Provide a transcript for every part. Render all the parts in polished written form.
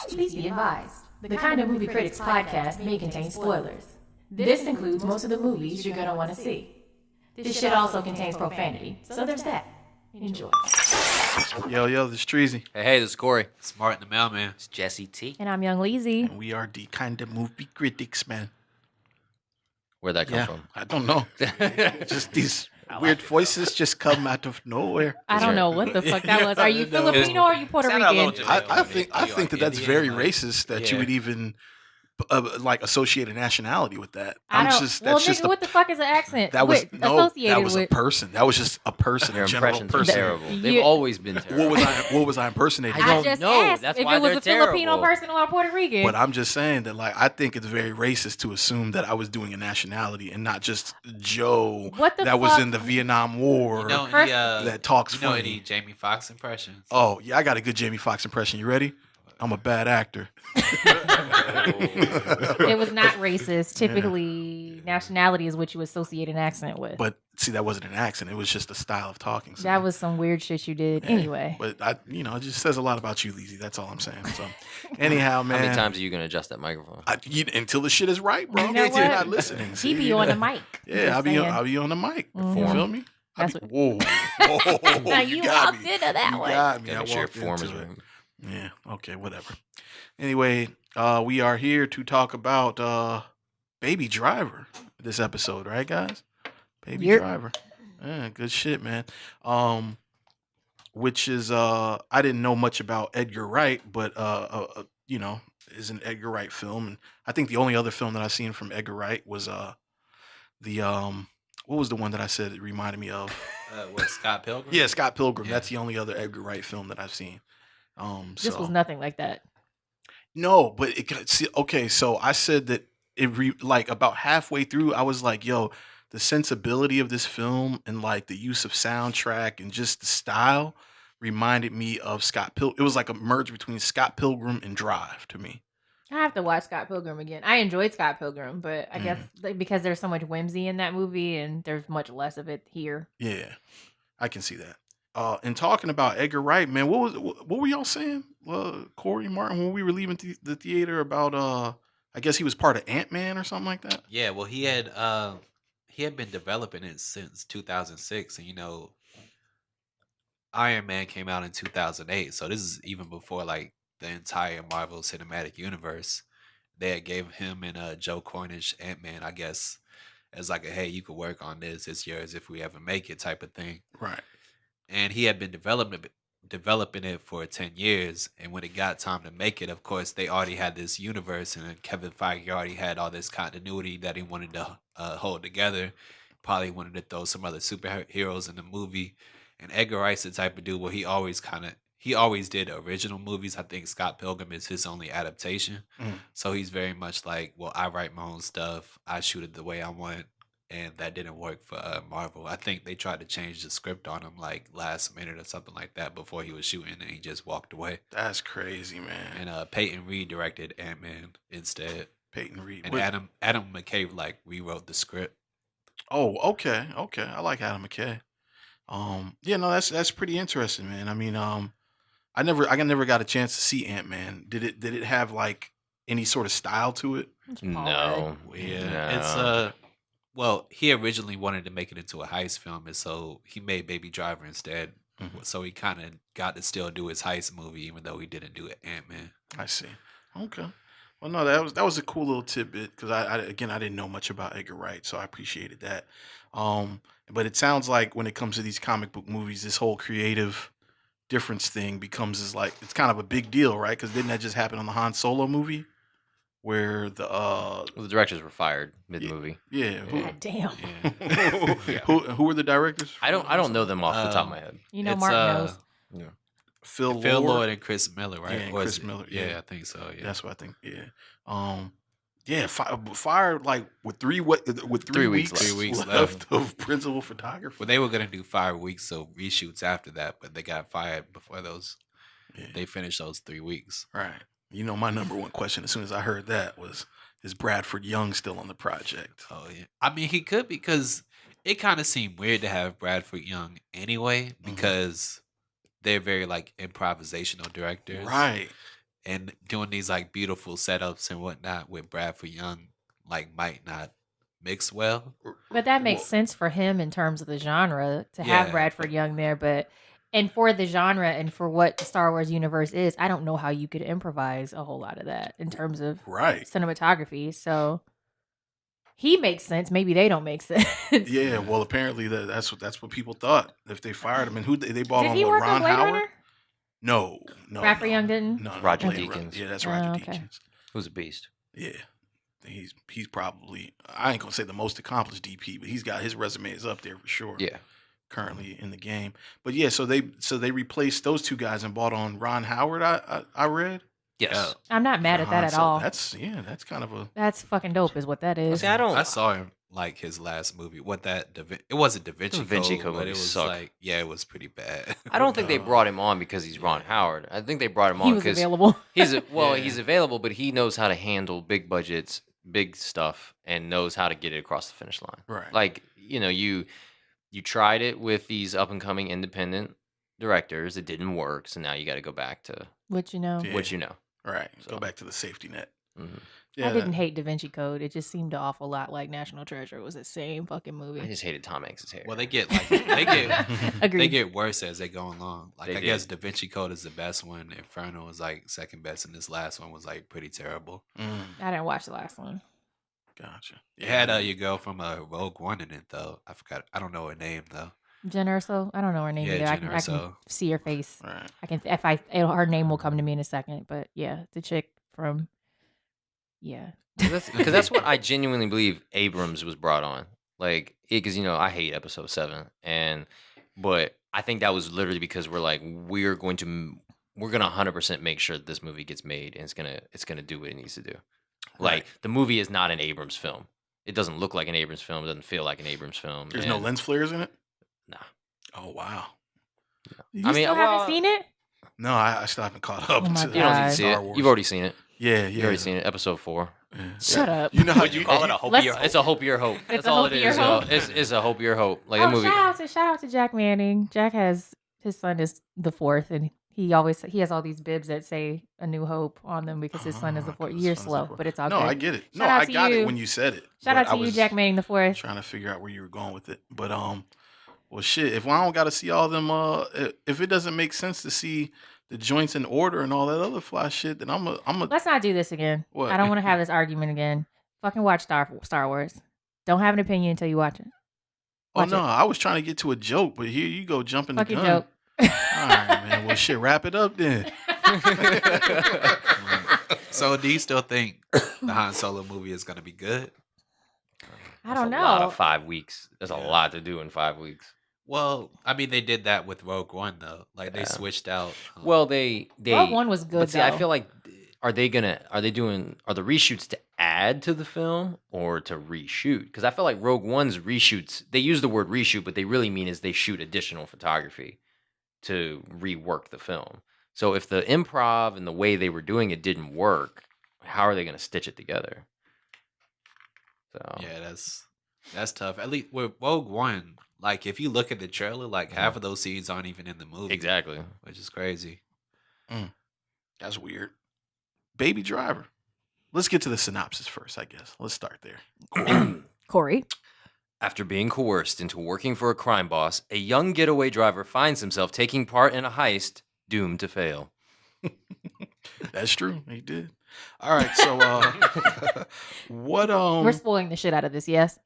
Please be advised, the Kind of Movie Critics podcast may contain spoilers. This includes most of the movies you're going to want to see. This shit also contains profanity, so there's that. Enjoy. Yo, this is Treezy. Hey, this is Kory. Smart in the mailman. It's Jesse T. And I'm young Leezy. And we are the Kind of Movie Critics, man. Where'd that come from? I don't know. Just these weird voices just come out of nowhere. I don't know what the fuck that was. Are you Filipino or are you Puerto Rican? I think that's very racist that you would even like associate a nationality with that. What the fuck is an accent? That was associated a person. That was just a person. Their a general impressions person. are terrible. They've always been terrible. What was I impersonating? I don't just know. asked That's if why it was they're a terrible. Filipino person or a Puerto Rican. But I'm just saying that, like, I think it's very racist to assume that I was doing a nationality and not just Joe was in the Vietnam War that talks funny. Any Jamie Foxx impressions? Oh, yeah, I got a good Jamie Foxx impression. You ready? I'm a bad actor. It was not racist. Typically, nationality is what you associate an accent with. But see, that wasn't an accent. It was just a style of talking. So. That was some weird shit you did. Yeah. Anyway. But it just says a lot about you, Leezy. That's all I'm saying. So, anyhow, man. How many times are you gonna adjust that microphone? Until the shit is right, bro. You know You're not listening. He be on the mic. Yeah, I'll be on the mic. Mm-hmm. You feel me? Whoa. Now you walked into that one. Got me. Gotta make sure your form is right. Yeah. Okay. Whatever. Anyway, we are here to talk about Baby Driver this episode, right, guys? Baby Driver. Yeah, good shit, man. Which is I didn't know much about Edgar Wright, but is an Edgar Wright film, and I think the only other film that I've seen from Edgar Wright was what was the one that I said it reminded me of? Scott Pilgrim? Yeah, Scott Pilgrim. Yeah. That's the only other Edgar Wright film that I've seen. This was nothing like that. No, but so I said that about halfway through, I was like, yo, the sensibility of this film and like the use of soundtrack and just the style reminded me of Scott Pilgrim. It was like a merge between Scott Pilgrim and Drive to me. I have to watch Scott Pilgrim again. I enjoyed Scott Pilgrim, but I guess because there's so much whimsy in that movie and there's much less of it here. Yeah, I can see that. And talking about Edgar Wright, man, what were y'all saying, Kory, Martin, when we were leaving the theater about I guess he was part of Ant-Man or something like that? Yeah, well, he had been developing it since 2006, and Iron Man came out in 2008, so this is even before like the entire Marvel Cinematic Universe. They had gave him and Joe Cornish Ant-Man, I guess, as like a, hey, you could work on this, it's yours if we ever make it type of thing. Right. And he had been developing it for 10 years. And when it got time to make it, of course, they already had this universe. And Kevin Feige already had all this continuity that he wanted to hold together. Probably wanted to throw some other superheroes in the movie. And Edgar Wright's the type of dude where he always did original movies. I think Scott Pilgrim is his only adaptation. So he's very much like, well, I write my own stuff. I shoot it the way I want. And that didn't work for Marvel. I think they tried to change the script on him like last minute or something like that before he was shooting, and he just walked away. That's crazy, man. And Peyton Reed directed Ant-Man instead. Peyton Reed. And Adam McKay rewrote the script. Oh, okay. I like Adam McKay. That's pretty interesting, man. I mean, I never got a chance to see Ant-Man. Did it have like any sort of style to it? No. Yeah. It's well, he originally wanted to make it into a heist film, and so he made Baby Driver instead. Mm-hmm. So he kind of got to still do his heist movie, even though he didn't do Ant-Man. I see. Okay. Well, no, that was a cool little tidbit because I didn't know much about Edgar Wright, so I appreciated that. But it sounds like when it comes to these comic book movies, this whole creative difference thing becomes it's kind of a big deal, right? Because didn't that just happen on the Han Solo movie? Where the directors were fired mid-movie. Yeah. God damn. Yeah. Who were the directors? I don't know them off the top of my head. Martin knows. Yeah. Phil Lord and Chris Miller, right? Yeah, Chris Miller. Yeah, I think so. Yeah, that's what I think. Yeah. Fired like with 3 weeks left of principal photographer. Well, they were gonna do 5 weeks of reshoots after that, but they got fired before those. Yeah. They finished those 3 weeks. Right. My number one question as soon as I heard that was, is Bradford Young still on the project? Oh, yeah. I mean, he could, because it kind of seemed weird to have Bradford Young anyway, because they're very, like, improvisational directors. Right. and doing these like beautiful setups and whatnot with Bradford Young like might not mix well. But that makes sense for him in terms of the genre to have Yeah, Bradford but- Young there, and for the genre and for what the Star Wars universe is, I don't know how you could improvise a whole lot of that in terms of Right. cinematography. So he makes sense. Maybe they don't make sense. Yeah. Well, apparently that's what people thought if they fired him. And who they brought Did on? he What, work Ron on Blade Howard? Runner? No. Bradford Young didn't? No. Roger Blade Runner. Deakins. Yeah, that's Oh, Roger okay. Deakins. Who's a beast? Yeah. He's probably, I ain't gonna say the most accomplished DP, but he's got his resume is up there for sure. Yeah. Currently in the game. But yeah, so they replaced those two guys and bought on Ron Howard. I read. Yes. I'm not mad at that at So all. That's kind of a That's fucking dope, is what that is. See, I don't. I saw him like his last movie. It wasn't Da Vinci, Da Vinci Code, Code but it movies was suck. like it was pretty bad. I don't think they No. brought him on because he's Ron Howard. I think they brought him He on was because available. he's Yeah. he's available, but he knows how to handle big budgets, big stuff, and knows how to get it across the finish line. right. Like you tried it with these up and coming independent directors. It didn't work, so now you got to go back to What you know. Yeah. what you know. Right. Go So. back to the safety net. Mhm. Yeah. I didn't hate Da Vinci Code. It just seemed an awful lot like National Treasure. It was the same fucking I movie. just hated Tom Hanks's hair. Well, they get they Agreed. get worse as they go along. Like They I did. guess Da Vinci Code is the best one. Inferno was like second best, and this last one was like pretty terrible. I didn't watch the last one. Gotcha. It had your girl from Rogue One in it though. I forgot. I don't know her name though. Jen Erso? I don't know her name Yeah, either. Jen I can Erso. see her face. Right. I can her name will come to me in a second. But yeah, the chick from Because that's what I genuinely believe Abrams was brought on. Like, because I hate Episode 7, but I think that was literally because we're going to 100% make sure that this movie gets made and it's gonna do what it needs to do. Like, Right. the movie is not an Abrams film. It doesn't look like an Abrams film. It doesn't feel like an Abrams film. There's no and- lens flares in it? Nah. Oh wow. You I mean, still well, haven't seen it? No, I still haven't caught up Oh my to God. You don't need to God. see Star it. Wars. You've already seen it. Yeah, You've yeah. already seen it. Episode 4. Yeah. Shut up. You know how Would you call it a hope Let's- of your? It's a hope of your hope. It's That's a all hope it of your is. hope? It's a hope of your hope. Like Oh, that movie. shout out to Jack Manning. Jack has his son is the fourth, and he has all these bibs that say A New Hope on them because his son is the fourth. his You're son is the slow, fourth. but it's all No, good. I get it. No, Shout out I to got you. it when you said it. Shout but out I to you, was Jack Manning the fourth. trying to figure out where you were going with it. But well shit, if I don't gotta see all them if it doesn't make sense to see the joints in order and all that other fly shit, then I'm a Let's not do this again. What? I don't want to have this argument again. Fucking watch Star Wars. Don't have an opinion until you watch it. Oh Watch no, it. I was trying to get to a joke, but here you go jumping the Fucking gun. joke. All right, man. Well shit, wrap it up then. So do you still think the Han Solo movie is gonna be good? I don't That's a lot know. of 5 weeks. There's a Yeah. lot to do in 5 weeks. Well, I mean, they did that with Rogue One though. Like they Yeah. switched out. Well, they Rogue One was good, But see, though. I feel like are the reshoots to add to the film or to reshoot? Because I feel like Rogue One's reshoots, they use the word reshoot, but they really mean is they shoot additional photography to rework the film. So if the improv and the way they were doing it didn't work, how are they going to stitch it together? So yeah, that's tough. At least with Rogue One, like if you look at the trailer, like half of those scenes aren't even in the movie. exactly. Which is crazy. That's weird. Baby Driver. Let's get to the synopsis first, I guess. Let's start there. Kory. After being coerced into working for a crime boss, a young getaway driver finds himself taking part in a heist doomed to fail. That's true. He did. All right, so what We're spoiling the shit out of this, yes?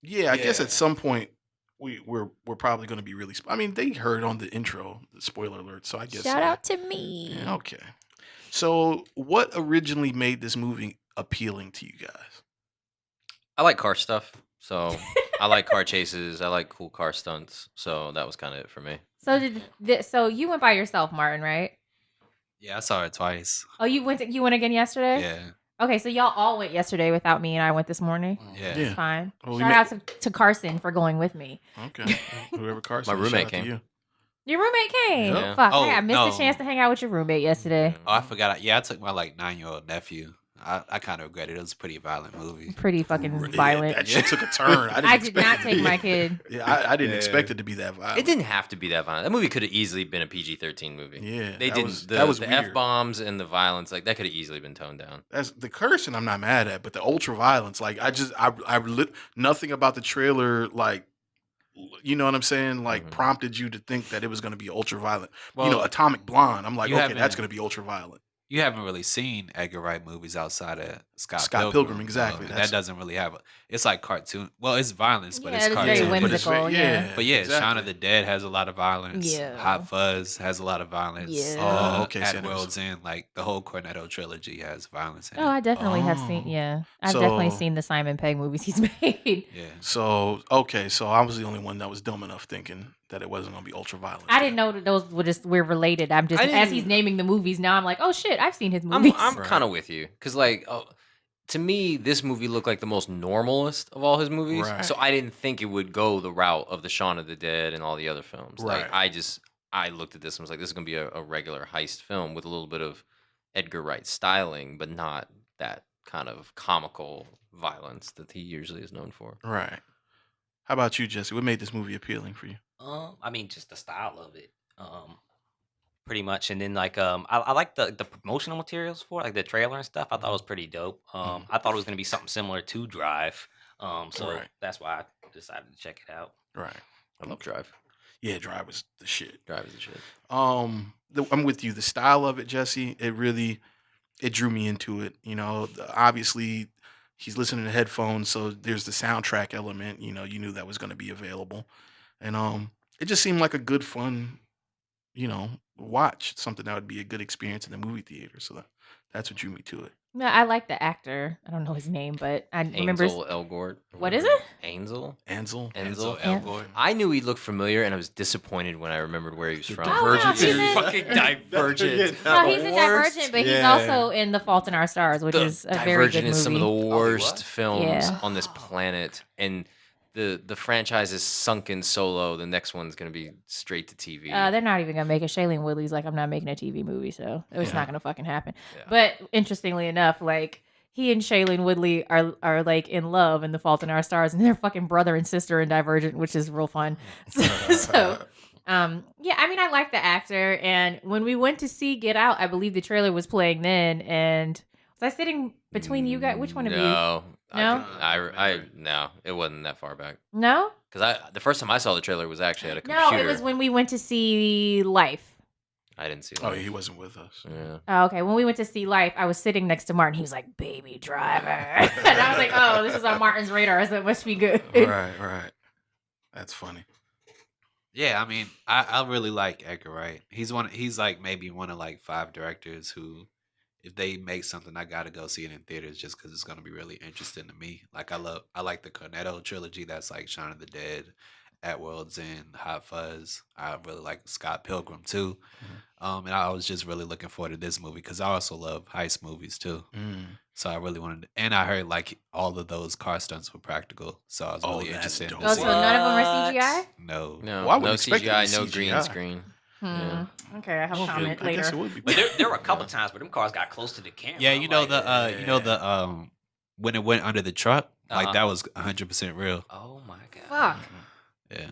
yeah, I guess Yeah. at some point we're probably going to be really I mean, they heard on the intro, the spoiler alert, so I guess Shout out to me. Yeah, okay. So, what originally made this movie appealing to you guys? I like car stuff, so I like car chases. I like cool car stunts, so that was kind of it for me. So so you went by yourself, Martin, right? Yeah, I saw it twice. Oh, you went again yesterday? Yeah. Okay, so y'all all went yesterday without me, and I went this morning. Yeah. Yeah. It's fine. Well, we Shout out to Carson for going with me. Okay. Whoever Carson, My roommate shout out to came. you. Your roommate came. Yeah. Fuck, Oh, I missed no. a chance to hang out with your roommate yesterday. Oh, I forgot. Yeah, I took my 9-year-old nephew. I kind of regret it. It was a pretty violent movie. Pretty fucking Yeah, violent. that shit took a turn. I did not take my kid. Yeah, I didn't Yeah. expect it to be that violent. It didn't have to be that violent. That movie could have easily been a PG-13 movie. Yeah, They that didn't. was- the that was the weird. F-bombs and the violence, like that could have easily been toned down. That's the cursing. I'm not mad at, but the ultra violence, like nothing about the trailer, like, you know what I'm saying, like prompted you to think that it was going to be ultra violent. Well, Atomic Blonde. I'm like, you okay, haven't- that's going to be ultra violent. You haven't really seen Edgar Wright movies outside of Scott Pilgrim, exactly. and That's- that doesn't really have a. It's like cartoon. Well, it's violence, but Yeah, it's it's cartoon. very but it's whimsical, yeah. But yeah, Shaun exactly. of the Dead has a lot of violence. Yeah. Hot Fuzz has a lot of violence. Yeah. Oh, okay, so At there's- World's End, like the whole Cornetto trilogy has violence in Oh, I it. definitely have Oh. seen. Yeah, I've So- definitely seen the Simon Pegg movies he's made. Yeah. So okay, so I was the only one that was dumb enough thinking that it wasn't going to be ultra violent. I didn't know that those we're related. I'm just I as didn't- he's naming the movies now. I'm like, oh shit, I've seen his movies. I'm Right. kind of with you because, like, to me, this movie looked like the most normalist of all his movies. Right. So I didn't think it would go the route of the Shaun of the Dead and all the other films. Like, Right. I looked at this and was like, this is gonna be a regular heist film with a little bit of Edgar Wright styling, but not that kind of comical violence that he usually is known for. Right. How about you, Jesse? What made this movie appealing for you? I mean, just the style of it, pretty much. And then like, I like the promotional materials for it, like the trailer and stuff. I thought it was pretty dope. I thought it was gonna be something similar to Drive. So Right. that's why I decided to check it out. Right. I love Drive. Yeah, Drive was the shit. Drive is the shit. I'm with you. The style of it, Jesse, it drew me into it. Obviously he's listening to headphones, so there's the soundtrack element. You knew that was going to be available, and it just seemed like a good, fun, watch. Something that would be a good experience in the movie theater. So that's what drew me to it. No, I like the actor. I don't know his name, but I remember. Ansel Elgort. What is it? Ansel. Ansel. Ansel An- Elgort. I knew he looked familiar, and I was disappointed when I remembered where he was from. Oh, wow, Divergent. he's in- Fucking Divergent. No, he's in Divergent, but he's also in The Fault in Our Stars, which is a very good Divergent movie. is some of the worst what? films Yeah. on this planet, and the franchise is sunk in solo. The next one's gonna be straight to TV. They're not even gonna make it. Shailene Woodley's like, I'm not making a TV movie, so it's Yeah. not gonna fucking happen. Yeah. But interestingly enough, like he and Shailene Woodley are like in love in The Fault in Our Stars, and they're fucking brother and sister in Divergent, which is real fun. So, yeah, I mean, I like the actor, and when we went to see Get Out, I believe the trailer was playing then, and was I sitting between you guys? Which one of you? No. No? No, it wasn't that far back. No, Because the first time I saw the trailer was actually at a no, computer. it was when we went to see Life. I didn't see. Oh, that. he wasn't with us. Yeah. Oh, okay. When we went to see Life, I was sitting next to Martin. He was like, "Baby Driver," and I was like, "Oh, this is on Martin's radar, so it must be good." Right. That's funny. Yeah, I mean, I really like Edgar Wright. He's like maybe one of like 5 directors who, if they make something, I gotta go see it in theaters just because it's gonna be really interesting to me. Like I like the Cornetto trilogy. That's like Shaun of the Dead, At World's End, Hot Fuzz. I really like Scott Pilgrim too. And I was just really looking forward to this movie because I also love heist movies too. So I really wanted to, and I heard like all of those car stunts were practical. So I was Oh, really that's interested dope. to Oh, see so it. none of them are CGI. No. No, Well, I would no expect it to CGI, be no green CGI. screen. Hmm. Yeah. Okay, I have a comment I guess later. it would be. But there were a couple times where them cars got close to the camera. Yeah, I'm you know like, the when it went under the truck, like Uh-huh. that was 100% real. Oh my god. Fuck. Yeah.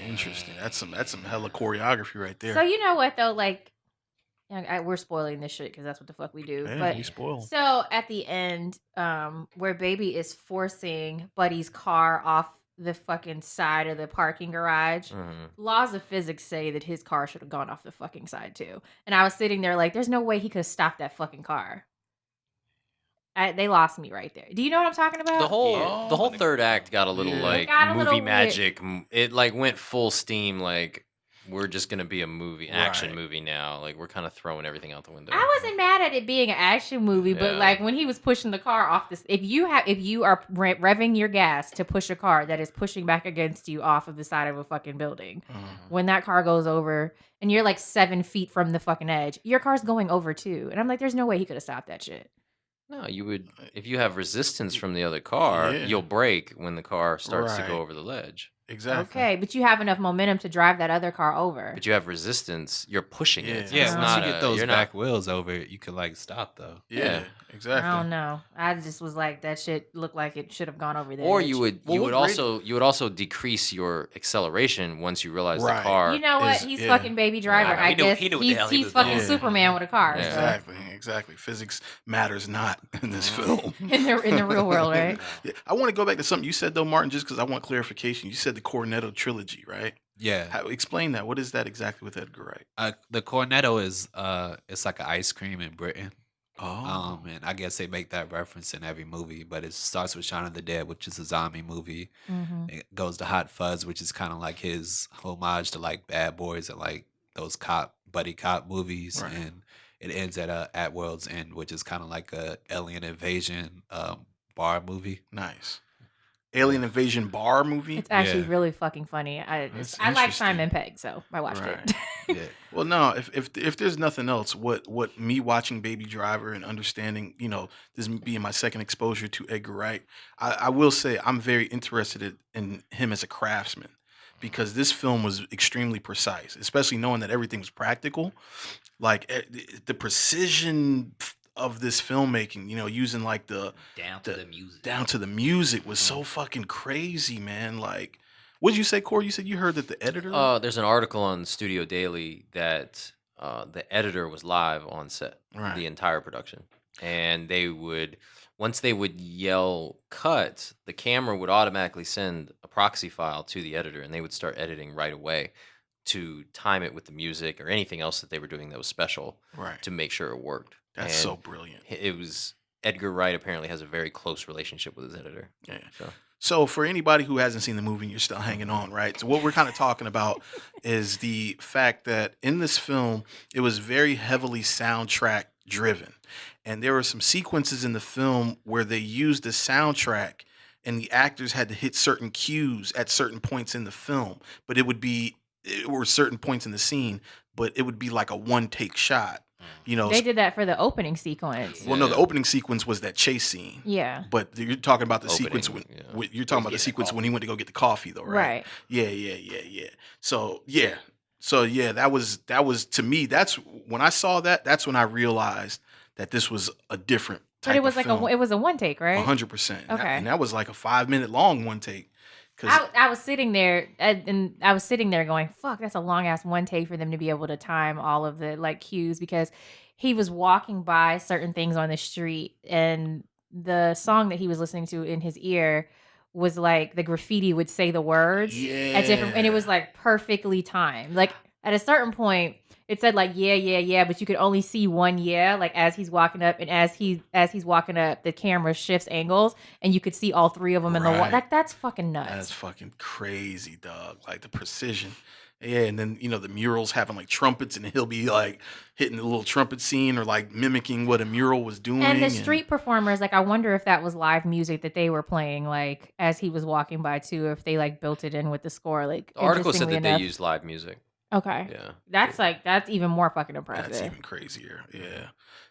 Interesting. That's some hella choreography right there. So you know what though, like, we're spoiling this shit because that's what the fuck we do. Yeah, but we spoil. so at the end, where Baby is forcing Buddy's car off the fucking side of the parking garage. Mhm. Laws of physics say that his car should have gone off the fucking side too. And I was sitting there like, there's no way he could have stopped that fucking car. They lost me right there. Do you know what I'm talking about? The whole Yeah. the whole third act got a little Yeah. like It got a movie little weird. magic. It like went full steam. Like we're just gonna be a movie, an action Right. movie now. Like we're kind of throwing everything out the window. I wasn't mad at it being an action movie, but Yeah. like when he was pushing the car off this, if you are revving your gas to push a car that is pushing back against you off of the side of a fucking building, when that car goes over and you're like 7 feet from the fucking edge, your car's going over too. And I'm like, there's no way he could have stopped that shit. No, you would if you have resistance from the other car, Yeah. you'll brake when the car starts to Right. go over the ledge. Exactly. Okay, but you have enough momentum to drive that other car over. But you have resistance. You're pushing it. Yeah. It's Yeah, once not you get those you're back not. wheels over, you can like stop though. Yeah. Exactly. I don't know. I just was like, that shit looked like it should have gone over there. Or you would Well, you what would grade- also decrease your acceleration once you realize the Right. car. You know what? is- He's yeah. fucking Baby Driver. know. I He knew- guess he knew what the hell he he's was fucking doing. Superman with a car. Yeah. So. Exactly. Physics matters not in this film. In the real world, right? Yeah. I want to go back to something you said though, Martin, just because I want clarification. You said the Cornetto trilogy, right? Yeah. Explain that. What is that exactly with Edgar Wright? The cornetto is it's like an ice cream in Britain. Oh, And I guess they make that reference in every movie, but it starts with Shaun of the Dead, which is a zombie movie. Mm-hmm. It goes to Hot Fuzz, which is kind of like his homage to like Bad Boys and like those buddy cop movies, Right. and it ends at World's End, which is kind of like a alien invasion bar movie. nice. Alien Invasion bar movie. It's actually Yeah. really fucking funny. That's I like interesting. Simon Pegg, so I watched Right. it. Yeah, Well, no. If there's nothing else, what me watching Baby Driver and understanding, this being my second exposure to Edgar Wright, I will say I'm very interested in him as a craftsman because this film was extremely precise, especially knowing that everything was practical. Like the precision of this filmmaking, using like Down to the music. down to the music was so fucking crazy, man. Like, what did you say, Kory? You said you heard that the editor. There's an article on Studio Daily that the editor was live on set Right. the entire production, and once they would yell cut, the camera would automatically send a proxy file to the editor, and they would start editing right away to time it with the music or anything else that they were doing that was special Right. to make sure it worked. That's And so brilliant. It was Edgar Wright apparently has a very close relationship with his editor. Yeah. So So for anybody who hasn't seen the movie and you're still hanging on, right? So what we're kind of talking about is the fact that in this film, it was very heavily soundtrack driven. And there were some sequences in the film where they used the soundtrack and the actors had to hit certain cues at certain points in the film, but it were certain points in the scene, but it would be like a one take shot. They did that for the opening sequence. Well, no, the Yeah. opening sequence was that chase scene. Yeah. But you're talking about the Opening, sequence when yeah. you're talking about the Getting sequence coffee. when he went to go get the coffee, though, right? Right. Yeah. So that was to me. That's when I saw that. That's when I realized that this was a different type. But it was of like film. it was a one take, right? 100%. Okay. And that was like a 5-minute long one take. Because I was sitting there and I was sitting there going, fuck, that's a long ass one take for them to be able to time all of the like cues because he was walking by certain things on the street and the song that he was listening to in his ear was like the graffiti would say the words at different, and it was like perfectly timed. Like at a certain point, it said like yeah, but you could only see one like as he's walking up, and as he's walking up, the camera shifts angles, and you could see all three of them in the wall. Right. Like that's fucking nuts. that's fucking crazy, dog. Like the precision. Yeah, and then the murals having like trumpets, and he'll be like hitting the little trumpet scene or like mimicking what a mural was doing. And the street performers, like I wonder if that was live music that they were playing, like as he was walking by too, if they like built it in with the score. Like the article said that interestingly enough. they used live music. Okay, Yeah. that's even more fucking That's impressive. even crazier.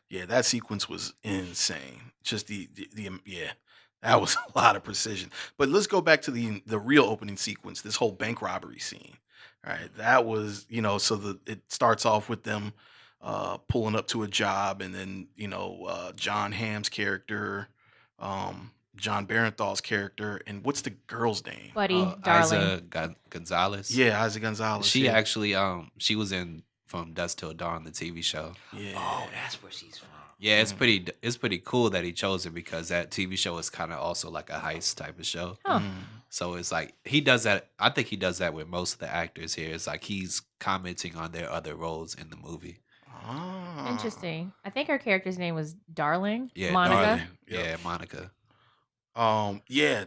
Yeah. That sequence was insane. Just that was a lot of precision. But let's go back to the real opening sequence. This whole bank robbery scene. Right, that was so it starts off with them pulling up to a job, and then John Hamm's character, John Barenthal's character, and what's the girl's name? Buddy, darling. Isa Gonzalez. Yeah, Isaac Gonzalez. She yeah. actually she was in From Dusk Till Dawn, the TV show. Yeah. Oh, that's where she's from. Yeah, it's pretty cool that he chose it because that TV show is kind of also like a heist type of show. Huh. So it's like he does that. I think he does that with most of the actors here. It's like he's commenting on their other roles in the movie. Ah. Interesting. I think her character's name was Darling. Yeah, Monica. Darling. Yep. Yeah, Monica.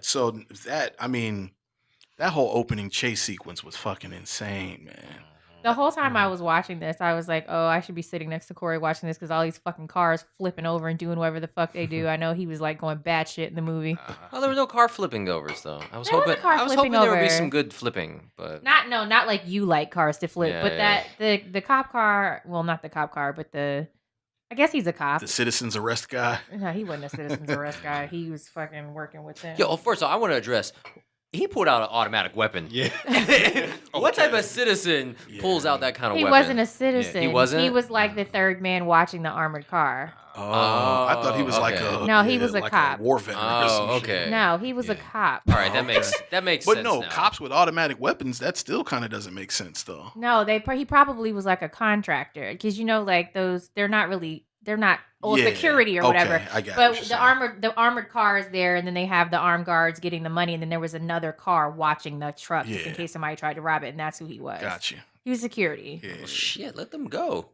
So that whole opening chase sequence was fucking insane, man. The whole time I was watching this, I was like, oh, I should be sitting next to Kory watching this because all these fucking cars flipping over and doing whatever the fuck they do. I know he was like going batshit in the movie. Oh, there were no car flipping overs though. I was There was a hoping car I was flipping hoping there would be over. some good flipping, but Not like you like cars to flip, Yeah, but yeah. that the cop car, well, not the cop car, but I guess he's a cop. The citizens arrest guy. No, he wasn't a citizen's arrest guy. He was fucking working with them. first of all, I want to address he pulled out an automatic weapon. Yeah. What type of citizen pulls out that kind of He weapon? wasn't a citizen. He wasn't? He was like the third man watching the armored car. Oh, I thought he was like okay. a No, he was a like cop. A war veteran or some shit. okay. No, he was a Yeah. cop. All right, that makes But sense. no, now. cops with automatic weapons, that still kind of doesn't make sense though. No, he probably was like a contractor because like those, they're not Yeah, security or whatever. okay, I got But what you're the armored car is there, and then they have the armed guards getting the money, and then there was another car watching the truck just in Yeah. case somebody tried to rob it, and that's who he was. Got you. He was security. Yeah. Well, shit, let them go.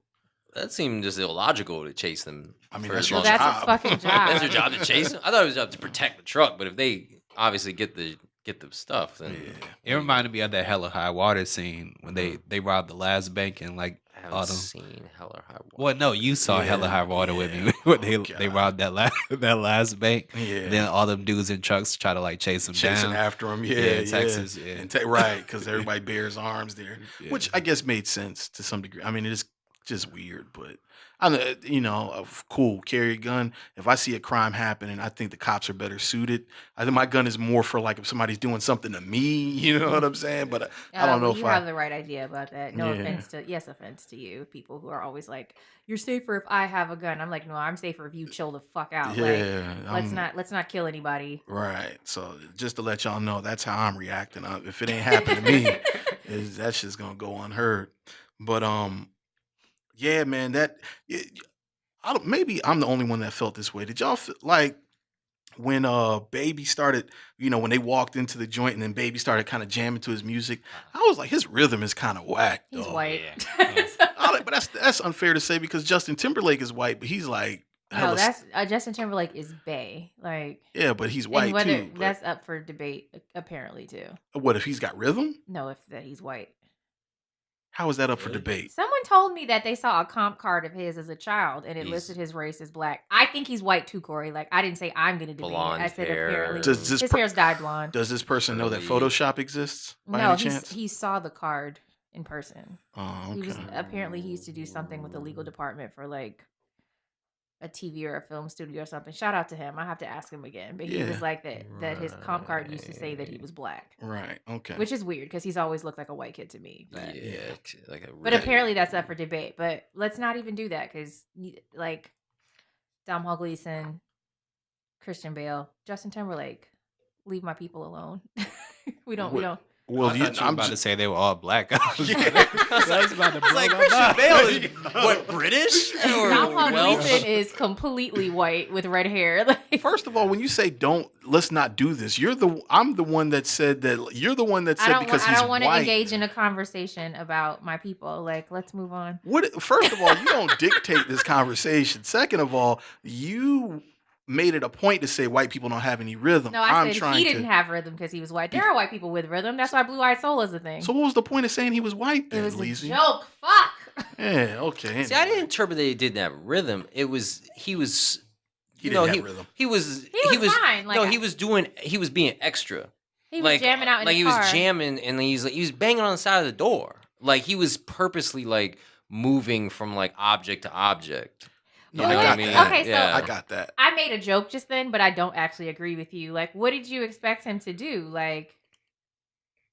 That seemed just illogical to chase them. I mean, for that's as your long Well, as- that's job. a fucking job. That's their job to chase them. I thought it was their job to protect the truck, but if they obviously get the stuff, then Yeah. It reminded me of that Hella High Water scene when they robbed the last bank and like I haven't all them. seen Hella High Water. Well, no, you saw Yeah, Hella High Water with yeah. me when Oh, they God. robbed that last bank. Yeah. Then all them dudes in trucks try to like chase them Chasing down. after him, yeah, in Texas, yeah. And right, because everybody bears arms there, Yeah. which I guess made sense to some degree. I mean, it is just weird, but I know, cool, carry a gun. If I see a crime happening, I think the cops are better suited. I think my gun is more for like if somebody's doing something to me, you know what I'm saying? But I don't know well, if you have the right idea about that. No Yeah. offense to you, people who are always like, "You're safer if I have a gun." I'm like, no, I'm safer if you chill the fuck out. yeah, Like, let's not kill anybody. right. So just to let y'all know, that's how I'm reacting. If it ain't happened to me, that shit's gonna go unheard. But yeah, man, maybe I'm the only one that felt this way. Did y'all feel like when Baby started, when they walked into the joint and then Baby started kind of jamming to his music? I was like, his rhythm is kind of whack. He's dog. white. But that's unfair to say because Justin Timberlake is white, but he's like No, hella that's Justin Timberlake is bae. Like, yeah, but he's white and whether too. But that's up for debate apparently too. what if he's got rhythm? No, if that he's white. How is that up for Really? debate? Someone told me that they saw a comp card of his as a child and it He's- listed his race as black. I think he's white too, Kory. Like, I didn't say I'm going to debate Blonde it. I said hair. apparently Does this his per- hair's dyed blonde. Does this person know that Curly. Photoshop exists by No, any chance? he saw the card in person. Oh, He was okay. apparently he used to do something with the legal department for like a TV or a film studio or something. Shout out to him. I have to ask him again. But he Yeah. was like that his comp card used to say that he was black. Right. Okay. Which is weird because he's always looked like a white kid to me. But, Yeah, like a but apparently that's up for debate. But let's not even do that because like Dom Gleason, Christian Bale, Justin Timberlake, leave my people alone. we don't. Well, I thought you were I'm about to just, say they were all black. I was Yeah. about to blow like my Christian mind. Bale is what British or Dom Welsh? Gleason is completely white with red hair. Like, first of all, when you say let's not do this. I'm the one that said that. You're the one that said because I he's don't want to white. engage in a conversation about my people. Like, let's move on. First of all, you don't dictate this conversation. Second of all, you made it a point to say white people don't have any rhythm. No, I I'm said trying he to. didn't have rhythm because he was white. There are white people with rhythm. That's why Blue Eyed Soul is a thing. So what was the point of saying he was white it then, was Leezy? a joke. Fuck. Yeah, okay. See, I anyway. didn't interpret that he didn't have rhythm. He was He didn't have rhythm. He was fine, like, no, he was being extra. He was jamming out in like his he car. was jamming and he was banging on the side of the door. Like he was purposely like moving from like object to object. You No, know I what I got mean? that. Okay, so- yeah. I got that. I made a joke just then, but I don't actually agree with you. Like, what did you expect him to do? Like,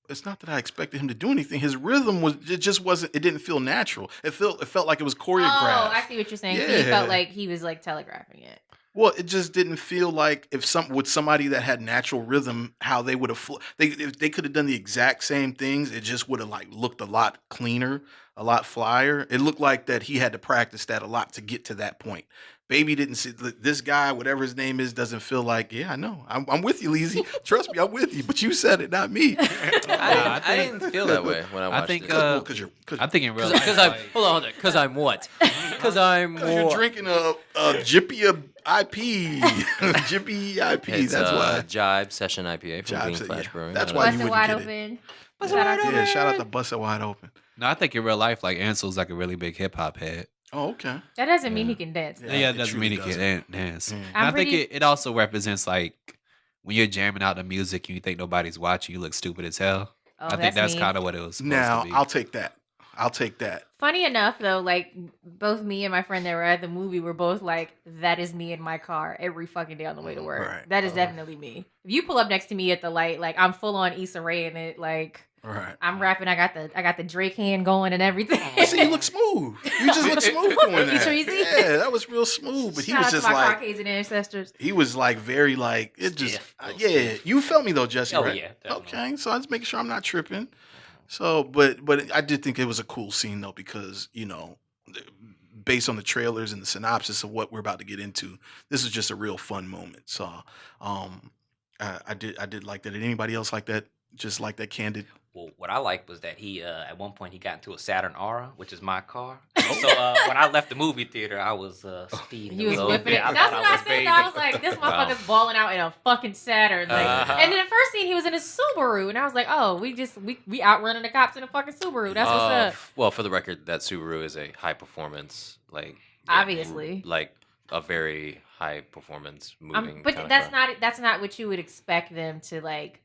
It's not that I expected him to do anything. His rhythm just wasn't. It didn't feel natural. It felt like it was choreographed. oh, I see what you're saying. So he Yeah. felt like he was like telegraphing it. Well, it just didn't feel like with somebody that had natural rhythm, how they would have if they could have done the exact same things. It just would have like looked a lot cleaner, a lot flyer. It looked like that he had to practice that a lot to get to that point. Baby didn't see this guy, whatever his name is, doesn't feel like. Yeah, I know. I'm with you, Leezy. Trust me, I'm with you. But you said it, not me. I didn't feel that way when I watched think, it. Because I think in real Because life, I'm hold on, because I'm what? Because I'm you're more. drinking a Jippy IP. Jippy IP. It's That's why. Jibe Session IPA from Jibe Green Se- Flash yeah. Brewing. That's I why don't you know. Busted wouldn't wide get it. open. Shout out to Yeah, shout out to Bust It Wide Open. no, I think in real life, like Ansel's like a really big hip hop head. Oh, okay. That doesn't mean Yeah. he can dance. Yeah, Yeah, it it doesn't truly mean he can dance. Mm. And I'm I think pretty- it also represents like when you're jamming out the music and you think nobody's watching, you look stupid as hell. Oh, I think that's me. kind of what it was supposed Now, to be. I'll take that. I'll take that. Funny enough, though, like both me and my friend that were at the movie were both like, "That is me in my car every fucking day on the way to work. Right. That is definitely me." If you pull up next to me at the light, like I'm full on Issa Rae in it, like Right. I'm rapping. I got the Drake hand going and everything. I see you look smooth. You just look smooth doing that. Treezy? Yeah, that was real smooth. But he Shout was out to just my like Caucasian ancestors. he was like very like it just Stiff, little yeah. stiff. You felt me though, Jesse. Oh, right? yeah, definitely. Okay, so I just make sure I'm not tripping. So, but I did think it was a cool scene though because based on the trailers and the synopsis of what we're about to get into, this is just a real fun moment. So, I did like that. Did anybody else like that? Just like that candid. Well, what I liked was that he at one point he got into a Saturn Aura, which is my car. Oh. So when I left the movie theater, I was speeding. He a was little whipping bit. it. That's thought what I was said. fading. I was like, this motherfucker's balling out in a fucking Saturn. Like, and then the first scene, he was in a Subaru, and I was like, oh, we outrunning the cops in a fucking Subaru. That's what's up. Well, for the record, that Subaru is a high performance, like Obviously. like a very high performance moving. But kinda that's not what you would expect them to like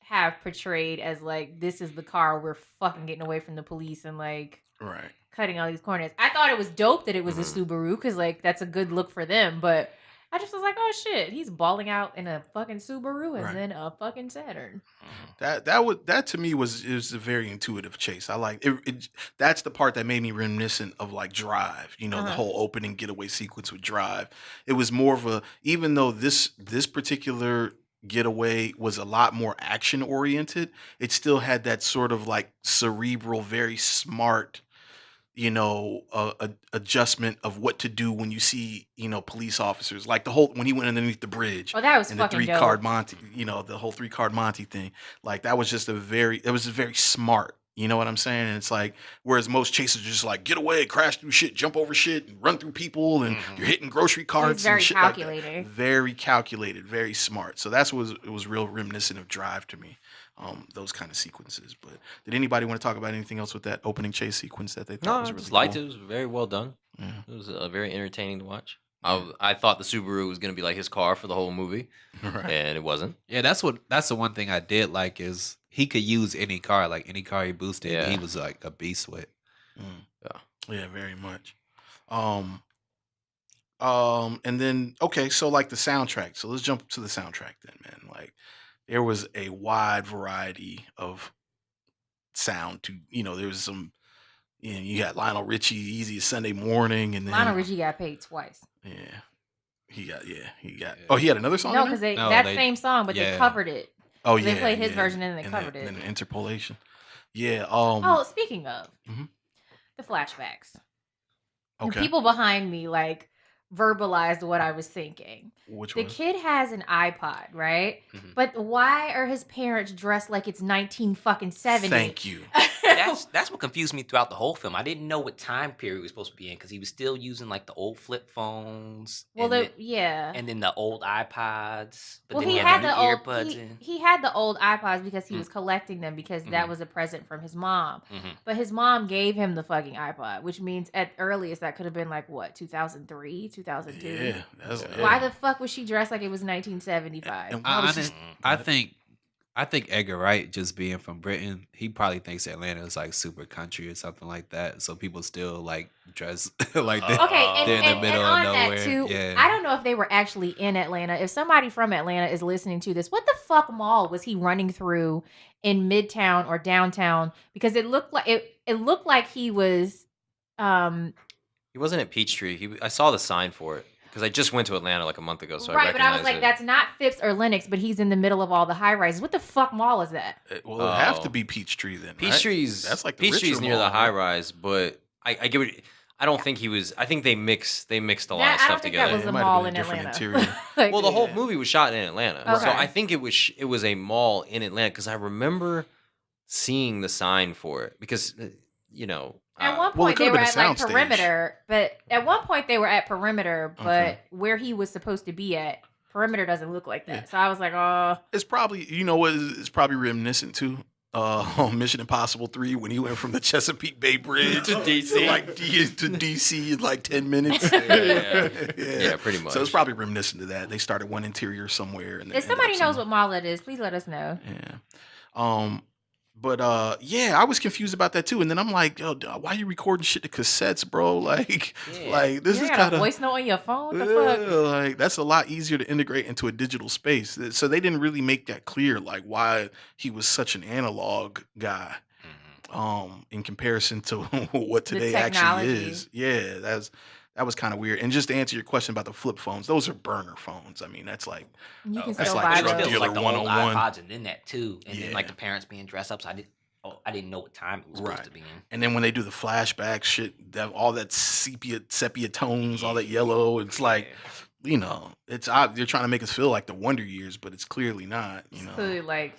have portrayed as like this is the car we're fucking getting away from the police and like Right. cutting all these corners. I thought it was dope that it was a Subaru because like that's a good look for them, but I just was like, oh shit, he's balling out in a fucking Subaru and Right. then a fucking Saturn. That to me was a very intuitive chase. I like it. That's the part that made me reminiscent of like Drive. The whole opening getaway sequence with Drive. It was more of a even though this particular getaway was a lot more action oriented, it still had that sort of like cerebral, very smart adjustment of what to do when you see, police officers. Like the whole when he went underneath the bridge. Oh, that was and the fucking three dope. card Monty, the whole 3-card Monty thing. Like that was just very smart. You know what I'm saying? And it's like, whereas most chases are just like get away, crash through shit, jump over shit, and run through people, and you're hitting grocery carts very and shit calculating. like that. Very calculated, very smart. So it was real reminiscent of Drive to me. Those kind of sequences. But did anybody want to talk about anything else with that opening chase sequence that they thought No, was I really just liked cool? it. It was very well done. Yeah. It was very entertaining to watch. I thought the Subaru was going to be like his car for the whole movie, Right. and it wasn't. Yeah, that's the one thing I did like is he could use any car, like any car he boosted, Yeah. he was like a beast with. Yeah, very much. And then so like the soundtrack. So let's jump to the soundtrack then, man. Like there was a wide variety of sound to there was some you got Lionel Richie, Easy as Sunday Morning, and then Lionel Richie got paid twice. Yeah. He got Yeah. Oh, he had another song? No, in there? because No, that they- same song, but they yeah. covered it. Oh they yeah. played his yeah. version and they And covered it. then the interpolation. Yeah. Oh, speaking of Mhm. the flashbacks, the Okay. people behind me like verbalized what I was thinking. Which The one? kid has an iPod, right? Mhm. But why are his parents dressed like it's 1970? Thank you. That's what confused me throughout the whole film. I didn't know what time period he was supposed to be in because he was still using like the old flip phones. Well, and yeah. and then the old iPods. But Well, then he he had had the the new old earbuds in. he had the old iPods because he Mm. was collecting them because that Mhm. was a present from his mom. Mhm. But his mom gave him the fucking iPod, which means at earliest that could have been like what 2003, 2002. Yeah. That's Why the fuck was she dressed like it was 1975? And why was he? I think Edgar Wright, just being from Britain, he probably thinks Atlanta is like super country or something like that. So people still like dress like that. Okay, and, They're in the and, middle and of on nowhere. that too, Yeah. I don't know if they were actually in Atlanta. If somebody from Atlanta is listening to this, what the fuck mall was he running through in Midtown or downtown? Because it looked like it looked like he was He wasn't at Peachtree. I saw the sign for it because I just went to Atlanta like a month ago, so I right, but I was recognized like, it. that's not Phipps or Lenox, but he's in the middle of all the high rises. What the fuck mall is that? Well, it have to Oh. be Peachtree then. Right? Peachtree's That's like the Peachtree's richer near the mall, high right? rise, but I get what. I don't think he was. I think they mixed a lot of I don't stuff think together. that was It a might have mall been in a different Atlanta. interior. Like, Well, the whole yeah. movie was shot in Atlanta, so Okay. I think it was a mall in Atlanta because I remember seeing the sign for it because At one Well, it point they could've were been a at like soundstage. Perimeter, but at one point they were at Perimeter, but Okay. where he was supposed to be at, Perimeter doesn't look like that. Yeah. So I was like, oh, It's probably what it's probably reminiscent to on Mission Impossible 3 when he went from the Chesapeake Bay Bridge To DC. to DC in like 10 minutes. Yeah, pretty much. So it's probably reminiscent to that. They started one interior somewhere. And if somebody knows what mall it is, please let us know. Yeah. yeah, I was confused about that too. And then I'm like, yo, why are you recording shit to cassettes, bro? Like, like this You is got kind a of voice note on your phone. What the fuck? like that's a lot easier to integrate into a digital space. So they didn't really make that clear, like why he was such an analog guy, in comparison to what The today actually technology. is. Yeah, that was kind of weird. And just to answer your question about the flip phones, those are burner phones. I mean, that's like You can That's still like buy drug those. dealer like the old 101. iPods and then that too, and then like Yeah. the parents being dressed up. So I didn't know what time it was supposed Right. to be in. And then when they do the flashback shit, all that sepia tones, all that yellow, it's like, you know, they're trying to make us feel like the Wonder Years, but it's clearly not, you know. Clearly, like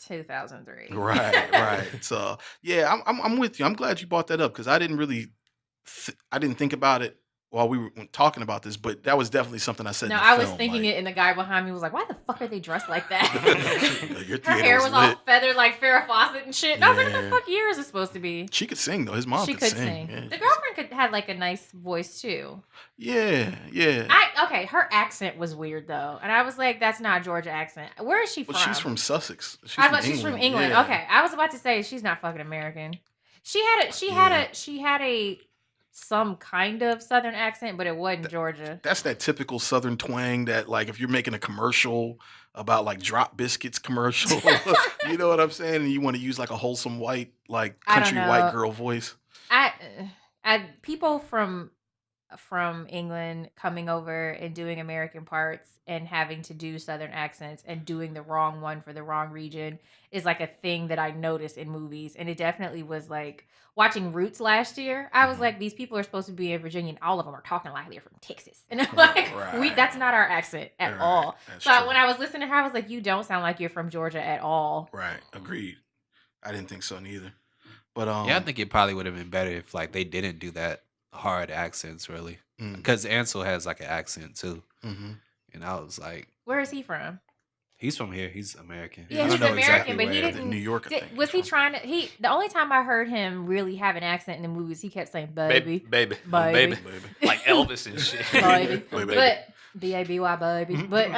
2003. Right. So yeah, I'm with you. I'm glad you brought that up because I didn't really, I didn't think about it while we were talking about this, but that was definitely something I said. No, in the I was film, thinking like, it, and the guy behind me was like, "Why the fuck are they dressed like that?" Your Her theater hair was was all lit. feathered like Farrah Fawcett and shit. And I was like, "What Yeah. the fuck year is it supposed to be?" She could sing though. His mom She could could sing. sing. Yeah, The girlfriend could had like a nice voice too. Yeah. Okay, her accent was weird though, and I was like, "That's not Georgia accent. Where is she from?" Well, she's from Sussex. She's from England. Yeah. Okay, I was about to say she's not fucking American. She had a some kind of Southern accent, but it wasn't Georgia. That's that typical Southern twang that, like, if you're making a commercial about like drop biscuits commercial, you know what I'm saying, and you want to use like a wholesome white, like I don't country know. white girl voice. People from England coming over and doing American parts and having to do Southern accents and doing the wrong one for the wrong region is like a thing that I notice in movies. And it definitely was like watching Roots last year. I was like, these people are supposed to be in Virginia and all of them are talking like they're from Texas. And I'm like, Right. that's not our accent at Right. all. That's So true. when I was listening to her, I was like, you don't sound like you're from Georgia at all. Right, agreed. I didn't think so neither. But Yeah, I think it probably would have been better if like they didn't do that hard accents really, because Ansel has like an accent too, and I was like, Where is he from? he's from here. He's American. Yeah, I he's don't know American, exactly but he where. didn't. New York. I think Was he's he from. trying to? The only time I heard him really have an accent in the movies, he kept saying "baby, baby, Baby. like Elvis and shit. baby," Baby. but B-A-B-Y, baby. But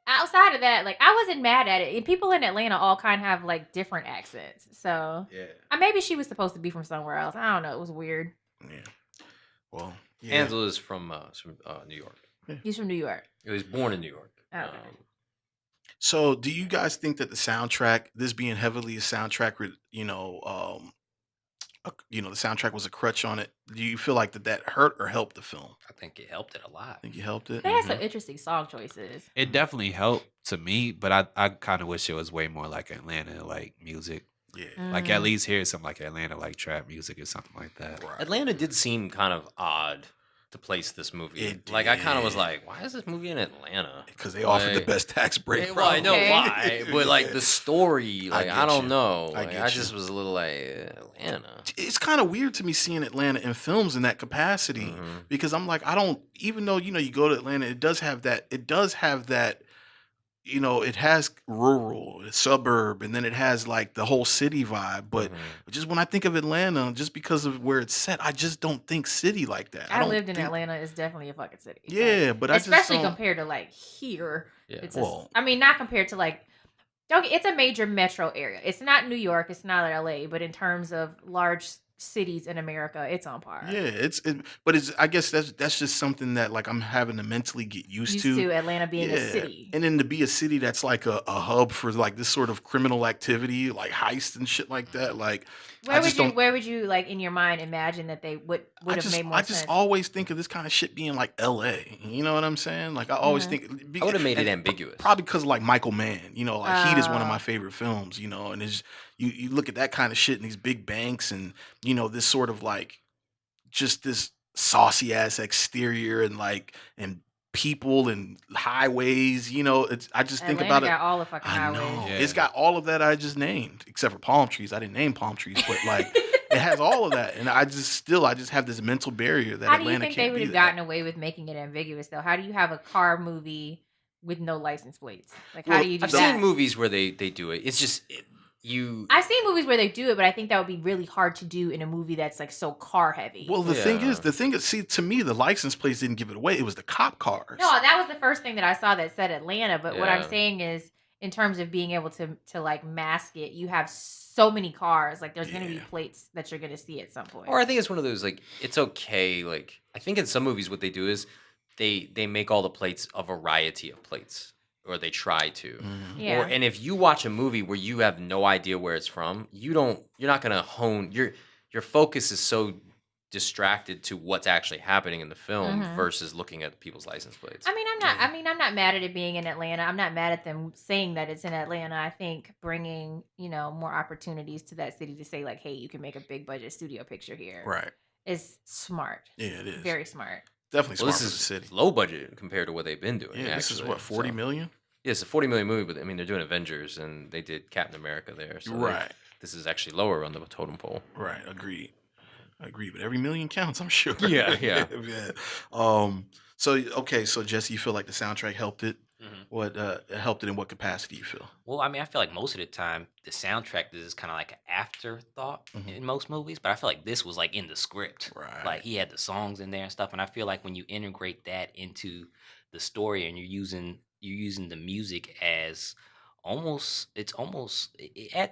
outside of that, like I wasn't mad at it. And people in Atlanta all kind of have like different accents, so Yeah. maybe she was supposed to be from somewhere else. I don't know. It was weird. Yeah. Well, yeah. Ansel is from New York. He's from New York. He was born in New York. Okay. So, do you guys think that the soundtrack, this being heavily a soundtrack, the soundtrack was a crutch on it? Do you feel like that hurt or helped the film? I think it helped it a lot. I think you helped it. They had some interesting song choices. It definitely helped to me, but I kind of wish it was way more like Atlanta like music. Yeah. Like at least hear some like Atlanta like trap music or something like that. Right. Atlanta did seem kind of odd to place this movie. It Like I kind of was did. like, why is this movie in Atlanta? Because they offered the Like- best tax break. Well, I know Okay. why, but like Yeah. the story, like I get don't you. know. I Like get I you. just was a little like Atlanta. It's kind of weird to me seeing Atlanta in films in that capacity Mhm. because I'm like, I don't, even though, you go to Atlanta, it does have that, it has rural, suburb, and then it has like the whole city vibe. But Mhm. just when I think of Atlanta, just because of where it's set, I just don't think city like that. I don't lived in think- Atlanta. It's definitely a fucking city. Like, Yeah, but I just especially don't. compared to like here. Yeah. It's Well- I mean, not compared to like. It's a major metro area. It's not New York. It's not LA. But in terms of large cities in America, it's on par. Yeah, but I guess that's just something that like I'm having to mentally get used to. Atlanta being a city. And then to be a city that's like a hub for like this sort of criminal activity, like heist and shit like that. Like Where would you like in your mind imagine that they would have made more I sense? just always think of this kind of shit being like LA. You know what I'm saying? Like I always think I would have made it and ambiguous. Probably because like Michael Mann, like Heat is one of Oh. my favorite films, and it's you look at that kind of shit and these big banks and this sort of like just this saucy ass exterior and people and highways, I just think Atlanta about it. got all the fucking I highways. know. Yeah. It's got all of that I just named, except for palm trees. I didn't name palm trees, but like it has all of that. And I just have this mental barrier that How do you Atlanta think they can't would be have that. gotten away with making it ambiguous though? How do you have a car movie with no license plates? Like how Well, do you do I've that? seen movies where they do it. It's just I've seen movies where they do it, but I think that would be really hard to do in a movie that's like so car heavy. Well, the Yeah. thing is, see, to me, the license plates didn't give it away. It was the cop cars. No, that was the first thing that I saw that said Atlanta. But what I'm Yeah. saying is, in terms of being able to like mask it. You have so many cars. Like there's gonna be Yeah. plates that you're gonna see at some point. Or I think it's one of those like it's okay. Like I think in some movies what they do is they make all the plates a variety of plates, or they try to. Mhm. Yeah. And if you watch a movie where you have no idea where it's from, you're not gonna hone your focus is so distracted to what's actually happening in the film Mhm. versus looking at people's license plates. I mean, I'm not mad at it being in Atlanta. I'm not mad at them saying that it's in Atlanta. I think bringing, more opportunities to that city to say like, hey, you can make a big budget studio picture here Right. is smart. Yeah, it is. Very smart. Definitely Well, smart this for the is city. low budget compared to what they've been doing. Yeah, this is actually, what, 40 so- million? Yeah, it's a 40 million movie, but I mean they're doing Avengers and they did Captain America there, so Right. this is actually lower on the totem pole. Right. Agreed. But every million counts, I'm sure. Yeah. Yeah. So okay, so Jesse, you feel like the soundtrack helped it? Mhm. What helped it in what capacity you feel? Well, I mean, I feel like most of the time the soundtrack is kind of like an afterthought Mhm. in most movies, but I feel like this was like in the script. Right. Like he had the songs in there and stuff, and I feel like when you integrate that into the story and you're using the music as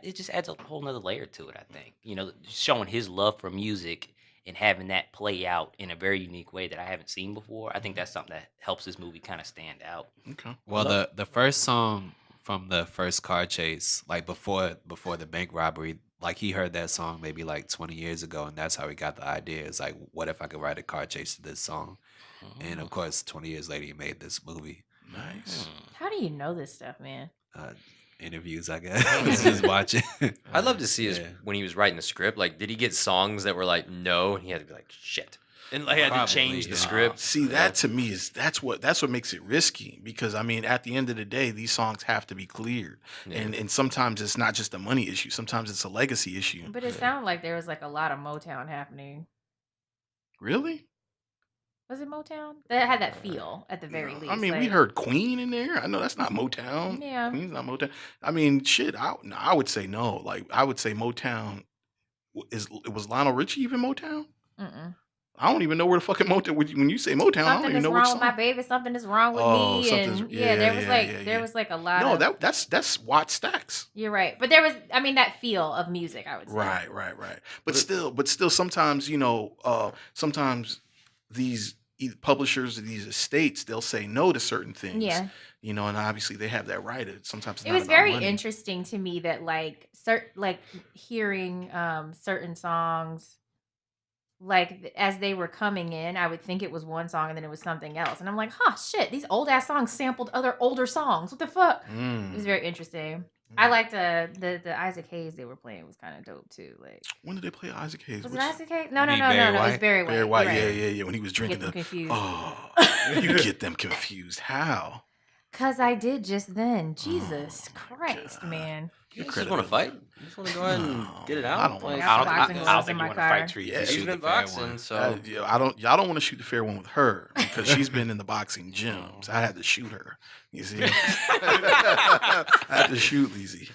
it just adds a whole nother layer to it. I think showing his love for music and having that play out in a very unique way that I haven't seen before. I think that's something that helps this movie kind of stand out. Okay. Well, the first song from the first car chase, like before the bank robbery, like he heard that song maybe like 20 years ago, and that's how he got the idea. It's like, what if I could write a car chase to this song? And of course, 20 years later, he made this movie. Nice. How do you know this stuff, man? Interviews, I guess. Just watching. I'd love to see his Yeah. when he was writing the script. Like, did he get songs that were like no, and he had to be like shit, and like had to Probably, change the yeah. script? See, that to me is that's what makes it risky, because I mean, at the end of the day, these songs have to be cleared, Yeah. and sometimes it's not just a money issue. Sometimes it's a legacy issue. But it sounded like there was like a lot of Motown happening. Really? Was it Motown? That had that feel at the very least. I mean, we like- heard Queen in there. I know that's not Motown. Yeah. Queen's not Motown. I mean, shit. I would say no. Like, I would say Motown was Lionel Richie even Motown? Mm-mm. I don't even know where the fucking Motown. When you say Motown, I don't Something even is know wrong which with my song. baby. Something is wrong with Oh, me. something's- And yeah, there was yeah, like yeah, there yeah. was like a lot No, of that's Watt Stacks. You're right. But there was that feel of music, I would say. Right. But still, sometimes sometimes these publishers of these estates, they'll say no to certain things. Yeah. And obviously they have that right. Sometimes it's It not was about very money. interesting to me that like hearing certain songs as they were coming in, I would think it was one song and then it was something else. And I'm like, shit, these old ass songs sampled other older songs. What the fuck? It was very interesting. I liked the Isaac Hayes they were playing was kind of dope too. Like, When did they play Isaac Hayes? was Which- it Isaac Hayes? No, You no, mean no, Barry no, no. It was White? Barry White. Barry White, You're right. yeah. When he was drinking Get them confused. you get them confused. How? Cause I did just then. Jesus Christ, God. man. You just want to fight? You just want to go ahead and No, get it I out? don't wanna Like, fight. I don't, Boxing I gloves don't in think my you want to car. fight Treezy. Yeah, You She's shoot been the fair boxing, one. so y'all don't want to shoot the fair one with her because she's been in the boxing gyms. I had to shoot her. You see, I had to shoot Leezy.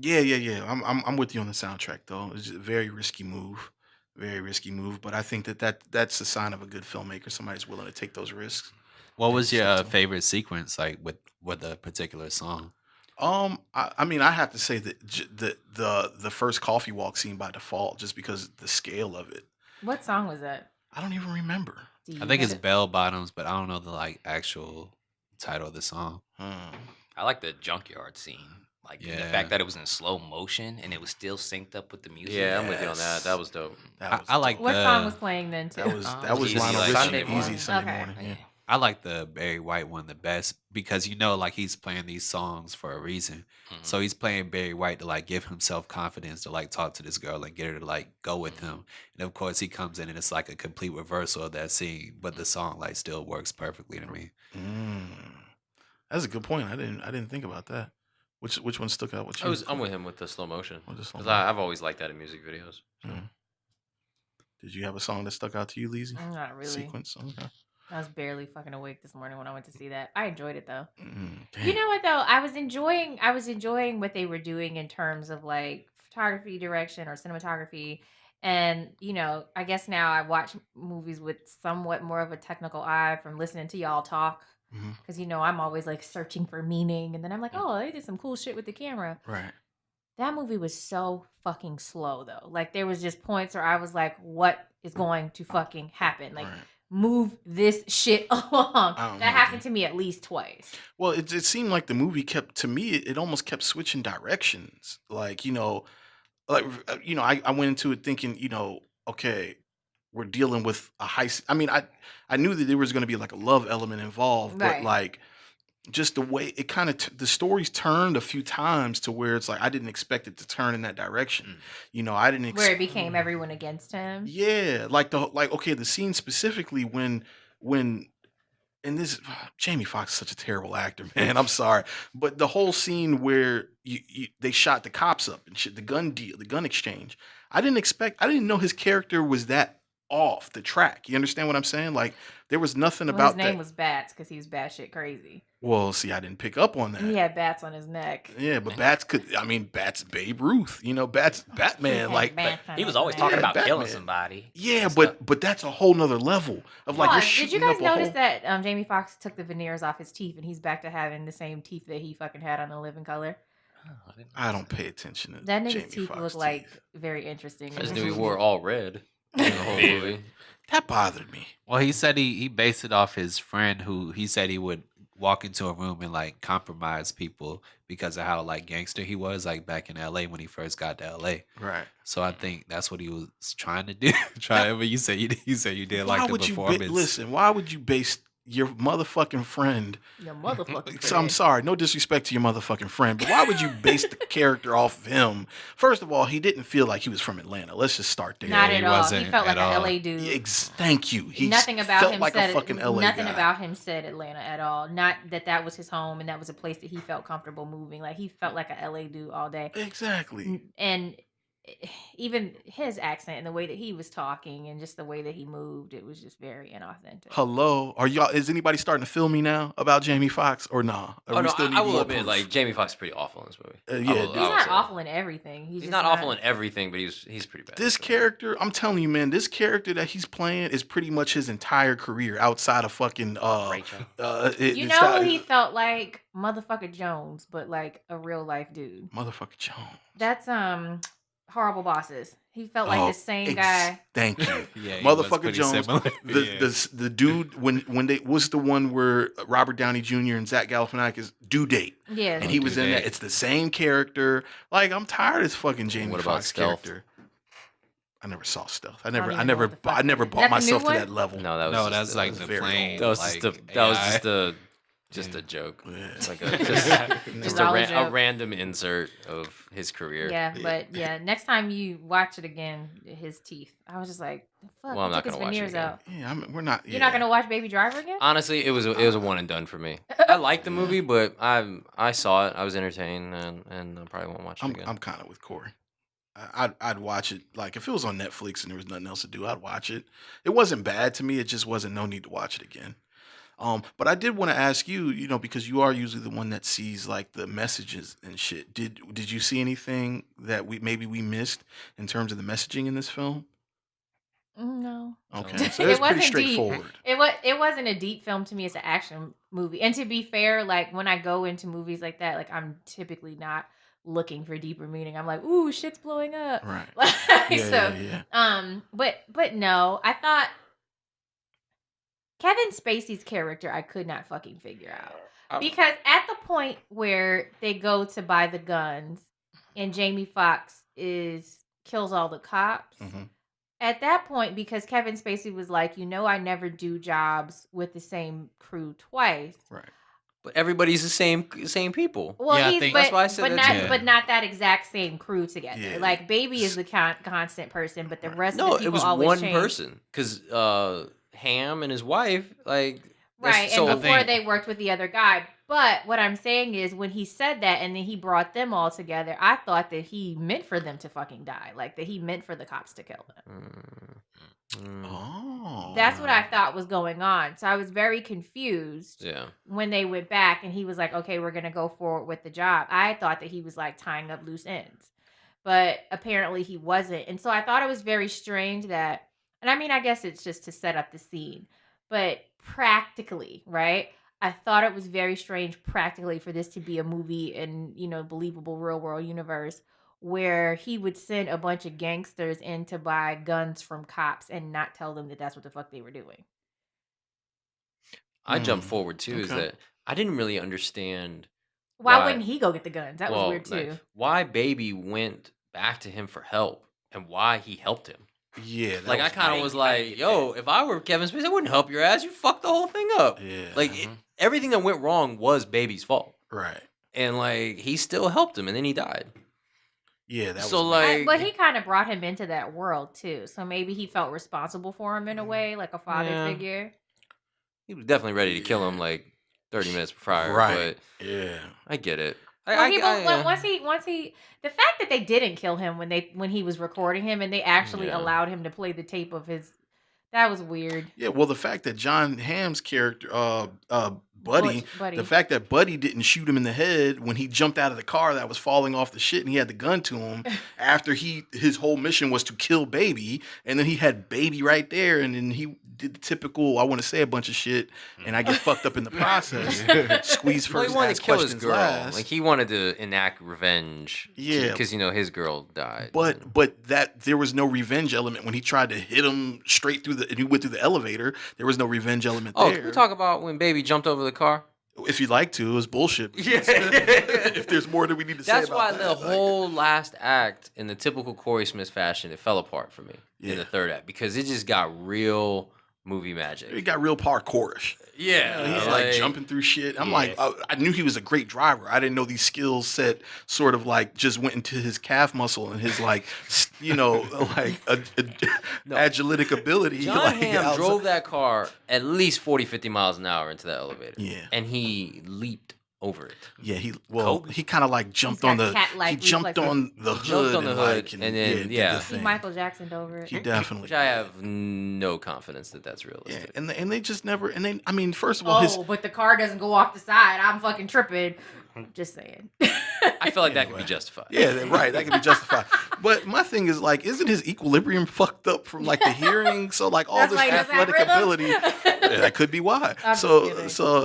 Yeah. I'm with you on the soundtrack though. It's a very risky move, But I think that's a sign of a good filmmaker. Somebody's willing to take those risks. What was your Something. favorite sequence, like with a particular song? I mean, I have to say that the first coffee walk scene by default, just because the scale of it. What song was that? I don't even remember. Do you I think know? it's Bell Bottoms, but I don't know the like actual title of the song. I like the junkyard scene. Like the Yeah. fact that it was in slow motion and it was still synced up with the music. yeah, I'm with you on that. Yes. That was dope. I like dope. What the- song was playing then too? That was It that was was Easy, Lionel like Richie. Sunday Easy morning. Sunday Okay. morning. Yeah. I like the Barry White one the best because like he's playing these songs for a reason. Mhm. So he's playing Barry White to like give himself confidence to like talk to this girl and get her to like go with him. And of course he comes in and it's like a complete reversal of that scene, but the song like still works perfectly to me. That's a good point. I didn't think about that. Which one stuck out with you? I'm with him with the slow motion With the slow because I've always liked that in music videos. So. Mhm. Did you have a song that stuck out to you, Leezy? Not really. Sequence. Okay. I was barely fucking awake this morning when I went to see that. I enjoyed it though. Damn. You know what though? I was enjoying what they were doing in terms of like photography direction or cinematography. And I guess now I watch movies with somewhat more of a technical eye from listening to y'all talk. because I'm always like searching for meaning, and then I'm like, oh, they did some cool shit with the camera. Right. That movie was so fucking slow though. Like there was just points where I was like, what is going to fucking happen? Like move this shit along. That happened to me at least twice. Well, it seemed like the movie kept, to me, it almost kept switching directions. Like, I went into it thinking, okay, we're dealing with a heist. I mean, I knew that there was going to be like a love element involved, but like just the way it kind of the stories turned a few times to where it's like I didn't expect it to turn in that direction. I didn't where it became everyone against him. Yeah, like the scene specifically when and this Jamie Foxx is such a terrible actor, man. I'm sorry, but the whole scene where they shot the cops up and shit, the gun deal, the gun exchange. I didn't know his character was that off the track. You understand what I'm saying? Like there was nothing about his name was Bats because he was batshit crazy. Well, see, I didn't pick up on that. He had bats on his neck. Yeah, but Bats Bats Babe Ruth. Bats Batman. Like he was always talking about killing somebody. Yeah, but that's a whole nother level of like. Did you guys notice that Jamie Foxx took the veneers off his teeth and he's back to having the same teeth that he fucking had on The Living Color? I don't pay attention to that. Nigga's Jamie teeth Foxx look like very interesting. I just knew he wore all red in the whole movie. That bothered me. Well, he said he based it off his friend who he said he would walk into a room and like compromise people because of how like gangster he was like back in LA when he first got to LA. Right. So I think that's what he was trying to do. But you said you did like the performance. Listen, why would you base your motherfucking friend? Your motherfucking friend. So I'm sorry, no disrespect to your motherfucking friend, but why would you base the character off of him? First of all, he didn't feel like he was from Atlanta. Let's just start there. Not at all. He felt like an LA dude. Thank you. Nothing about felt him like said a fucking LA nothing guy. about him said Atlanta at all. Not that was his home and that was a place that he felt comfortable moving. Like he felt like a LA dude all day. Exactly. And even his accent and the way that he was talking and just the way that he moved, it was just very inauthentic. Hello, is anybody starting to feel me now about Jamie Foxx or nah? I will admit, like Jamie Foxx is pretty awful in this movie. He's not awful in everything. He's not awful in everything, but he's pretty bad. This character, I'm telling you, man, this character that he's playing is pretty much his entire career outside of fucking Rachel. Who he felt like motherfucker Jones, but like a real life dude. Motherfucker Jones. That's Horrible Bosses. He felt like the same guy. Thank you. Yeah, motherfucker Jones. The dude when they was the one where Robert Downey Jr. and Zach Galifianakis Due Date. Yeah. And he was in that. It's the same character. Like I'm tired of this fucking Jamie Foxx character. I never saw Stealth. I never bought myself to that level. No, that's like the plane. That was just a joke. Yeah. It's like a random insert of his career. Yeah, but next time you watch it again, his teeth. I was just like, fuck. Well, I'm not gonna watch it again. Yeah, we're not. You're not gonna watch Baby Driver again? Honestly, it was a one and done for me. I liked the movie, but I saw it. I was entertained, and I probably won't watch it again. I'm kind of with Kory. I'd watch it. Like if it was on Netflix and there was nothing else to do, I'd watch it. It wasn't bad to me. It just wasn't no need to watch it again. But I did want to ask you, because you are usually the one that sees like the messages and shit. Did you see anything that we missed in terms of the messaging in this film? No. Okay, so it's pretty straightforward. It wasn't a deep film to me. It's an action movie. And to be fair, like when I go into movies like that, like I'm typically not looking for deeper meaning. I'm like, ooh, shit's blowing up. Right. But no, I thought Kevin Spacey's character, I could not fucking figure out. Because at the point where they go to buy the guns and Jamie Foxx kills all the cops, at that point, because Kevin Spacey was like, I never do jobs with the same crew twice. Right. But everybody's the same people. Well, yeah, that's why I said but not that exact same crew together. Yeah. Like Baby is the constant person, but the rest of the people always change. No, it was one person because Ham and his wife, like right, and before they worked with the other guy. But what I'm saying is, when he said that, and then he brought them all together, I thought that he meant for them to fucking die, like that he meant for the cops to kill them. Oh, that's what I thought was going on. So I was very confused. Yeah. When they went back, and he was like, "Okay, we're gonna go forward with the job." I thought that he was like tying up loose ends, but apparently he wasn't, and so I thought it was very strange that. And I mean, I guess it's just to set up the scene. But practically, right? I thought it was very strange practically for this to be a movie in, believable real world universe where he would send a bunch of gangsters in to buy guns from cops and not tell them that that's what the fuck they were doing. I jumped forward too. Is Okay. that I didn't really understand Why wouldn't he go get the guns? That was weird too. why Baby went back to him for help and why he helped him. Yeah, that Like I was kind of I was didn't- I didn't like, get yo, if I were Kevin Spacey, I wouldn't help your ass. You fucked the whole thing up. Yeah. Like everything that went wrong was Baby's fault, right. and like he still helped him, and then he died. Yeah, that So, was like- But he kind of brought him into that world too. So maybe he felt responsible for him in a way, like a father Yeah. figure. He was definitely ready to kill him like 30 minutes prior. right. But Yeah. I get it. Once he, the fact that they didn't kill him when he was recording him and they actually Yeah. allowed him to play the tape of his, that was weird. Yeah, well, the fact that John Hamm's character, Buddy, Buddy. the fact that Buddy didn't shoot him in the head when he jumped out of the car that was falling off the shit and he had the gun to him after his whole mission was to kill Baby, and then he had Baby right there, and then he did the typical, I want to say a bunch of shit, and I get fucked up in the process. Squeeze Well, first, he wanted ask to kill his questions girl. last. Like he wanted to enact revenge. Yeah. because his girl died. But that there was no revenge element when he tried to hit him straight through and he went through the elevator. There was no revenge element Oh, there. can we talk about when Baby jumped over the car? If you'd like to, it was bullshit. Yeah. If there's more that we need to say That's about why that, the like- whole last act, in the typical Corey Smith fashion, it fell apart for me in Yeah. the third act because it just got real movie magic. He got real parkourish. Yeah, He's like jumping through shit. I'm Yeah. like, I knew he was a great driver. I didn't know these skills set sort of like just went into his calf muscle and his like, like No. agilitic ability. John like, Hamm drove that car at least 40, 50 miles an hour into that elevator. Yeah. And he leaped over it. Yeah, he Kobe. he kind of like jumped got on the cat-like he jumped reflexes. on the He hood jumped on the and, hood, like, and then, did yeah. the He thing. Michael Jacksoned over it. He definitely Which I did. have no confidence that that's Yeah, realistic. and they just never I mean, first of all, his But the car doesn't go off the side. I'm fucking tripping. Just saying. I feel like that could Anyway. be justified. yeah, right, that could be justified. But my thing is like, isn't his equilibrium fucked up from like the hearing? So like all That's this why he doesn't have athletic rhythm? ability, yeah, that could be why. I'm just So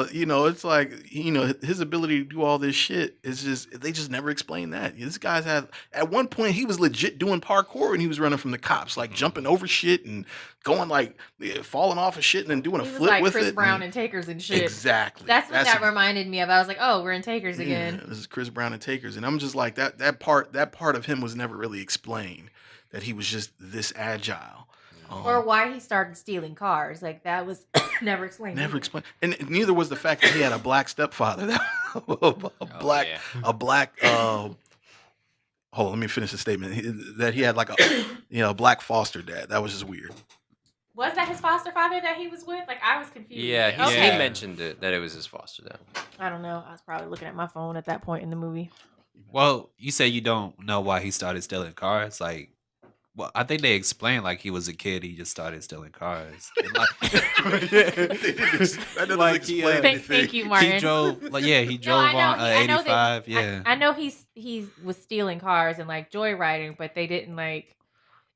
kidding. it's like his ability to do all this shit is just they just never explain that. This guy's had at one point he was legit doing parkour and he was running from the cops, like jumping over shit and going like falling off of shit and then doing a He was flip like with Chris it. Brown and Takers and shit. Exactly. That's what that reminded me of. I was like, oh, we're in Takers Yeah, again. this is Chris Brown and Takers, and I'm just like that part of him was never really explained. That he was just this agile, Or why he started stealing cars. Like, that was never explained. never either. explained, and neither was the fact that he had a black stepfather. a black. Hold on, let me finish the statement. That he had like a black foster dad. That was just weird. Was that his foster father that he was with? Like, I was confused. Yeah, he Okay. mentioned it, that it was his foster dad. I don't know. I was probably looking at my phone at that point in the movie. Well, you say you don't know why he started stealing cars. Like, well, I think they explained like he was a kid. He just started stealing cars. And, like, That doesn't Like, he, explain Thank anything. you, Martin. he drove. Like, yeah, he No, drove I know on I know that- 85. Yeah. I know he was stealing cars and like joyriding, but they didn't like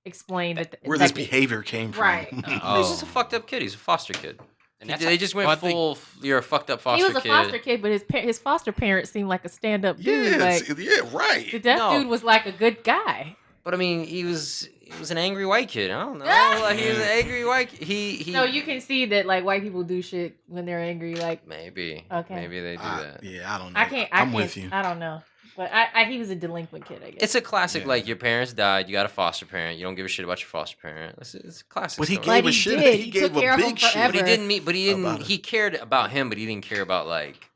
explain that Where like, this behavior came from. Right. He's just a fucked up kid. He's a foster kid. And that's They just went Well, I think- full. You're a fucked up foster He was a kid. foster kid, but his foster parents seemed like a stand up dude. Yeah, Like yeah, right. the deaf No. dude was like a good guy. But I mean, he was an angry white kid. I don't know. Like he was an angry white. He. So you can see that like white people do shit when they're angry. Like maybe. Okay. Maybe they do that. Yeah, I don't know. I can't. I'm with you. I don't know, but he was a delinquent kid. I guess. It's a classic. Yeah. Like your parents died. You got a foster parent. You don't give a shit about your foster parent. It's a classic. But he story. gave But a he shit. did. He He gave took a care of him big shit. forever. But he didn't meet. But he didn't. About it. He cared about him, but he didn't care about like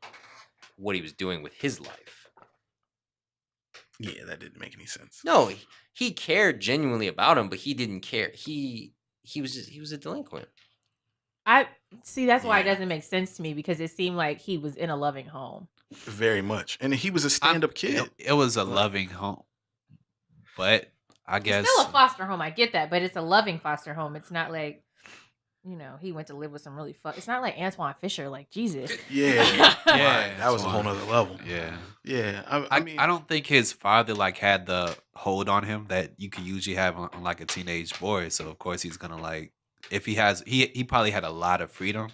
what he was doing with his life. Yeah, that didn't make any sense. No, he cared genuinely about him, but he didn't care. He was a delinquent. I see. That's why it Yeah. doesn't make sense to me because it seemed like he was in a loving home. Very much. And he was a stand-up kid. It was a loving home, but I guess It's still a foster home. I get that, but it's a loving foster home. It's not like he went to live with some really It's not like Antoine Fisher. Like Jesus. Yeah. Yeah, Right. That was a whole nother level. yeah. Yeah. I mean, I don't think his father like had the hold on him that you could usually have on like a teenage boy. So of course he's gonna like if he has he probably had a lot of freedom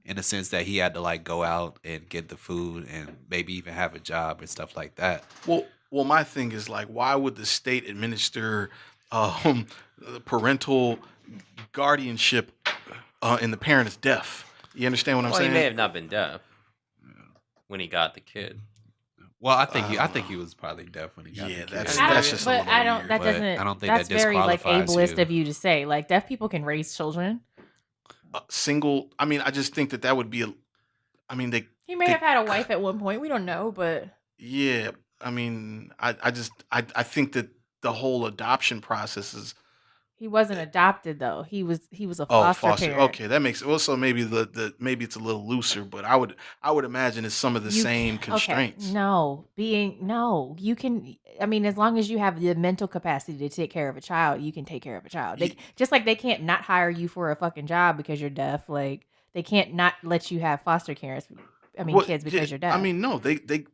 in the sense that he had to like go out and get the food and maybe even have a job and stuff like that. Well, my thing is like, why would the state administer um, parental guardianship and the parent is deaf? You understand what I'm Well, he saying? may have not been deaf when he got the kid. Well, I think he was probably deaf when he got Yeah, the kid. that's just a little I don't. weird. That But doesn't. I don't think that's that very like disqualifies ableist you. of you to say. Like deaf people can raise children. Single. I mean, I just think that would be. I mean, He may have had a wife at one point. We don't know, but Yeah. I mean, I think that the whole adoption process is. he wasn't adopted though. He was a foster parent. Okay, that makes also maybe maybe it's a little looser, but I would imagine it's some of the same constraints. Okay. No, you can. I mean, as long as you have the mental capacity to take care of a child, you can take care of a child. They, just like they can't not hire you for a fucking job because you're deaf. Like they can't not let you have foster parents. I mean, kids because you're deaf. I mean, no,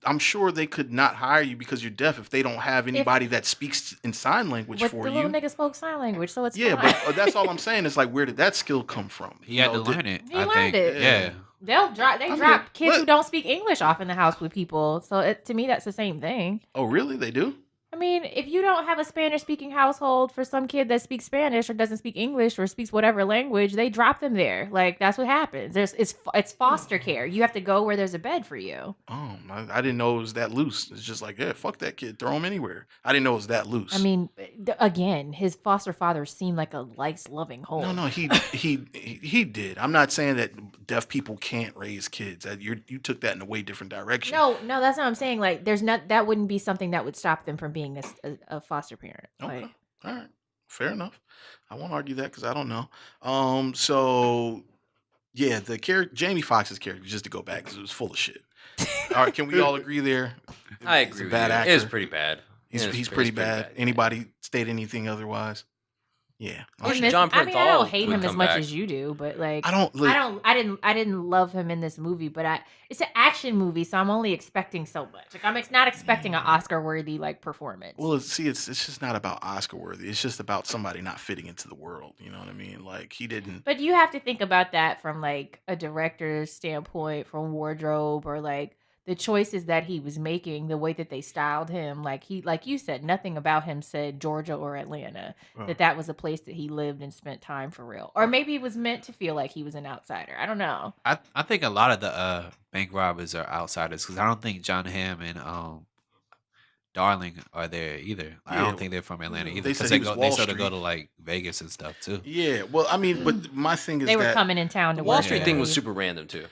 I'm sure they could not hire you because you're deaf if they don't have anybody that speaks in sign language but for the you. little nigga spoke sign language, so it's Yeah, fine. but that's all I'm saying is like, where did that skill come from? He had to learn it. He learned it. Yeah. They drop kids who don't speak English off in the house with people. So to me, that's the same thing. Oh, really? They do? I mean, if you don't have a Spanish-speaking household for some kid that speaks Spanish or doesn't speak English or speaks whatever language, they drop them there. Like that's what happens. It's foster care. You have to go where there's a bed for you. Oh, I didn't know it was that loose. It's just like, yeah, fuck that kid, throw him anywhere. I didn't know it was that loose. I mean, again, his foster father seemed like a nice, loving home. No, he did. I'm not saying that deaf people can't raise kids. You took that in a way different direction. No, that's what I'm saying. Like, that wouldn't be something that would stop them from being a foster parent. Okay. Like, All right. Fair enough. I won't argue that because I don't know. So yeah, the character Jamie Foxx's character, just to go back because it was full of shit. All right, can we all agree there? I He's agree a with bad you. actor. It was pretty bad. He's pretty bad. Anybody state anything otherwise? Yeah. I wish I John mean, I Bernthal don't hate would him as come much back. as you do, but like, I didn't love him in this movie, but it's an action movie, so I'm only expecting so much. Like, I'm not expecting an Oscar-worthy like performance. Well, see, it's just not about Oscar worthy. It's just about somebody not fitting into the world. You know what I mean? Like he didn't. But you have to think about that from like a director's standpoint, from wardrobe, or like the choices that he was making, the way that they styled him. Like you said, nothing about him said Georgia or Atlanta. That was a place that he lived and spent time for real. Or maybe it was meant to feel like he was an outsider. I don't know. I think a lot of the bank robbers are outsiders because I don't think John Hamm and Darling are there either. I don't think they're from Atlanta either. They said Because he was they Wall sort of go Street. to like Vegas and stuff too. Yeah. Well, I mean, but my thing is They were that coming in town to Wall work. Street and thing was leave. super random too.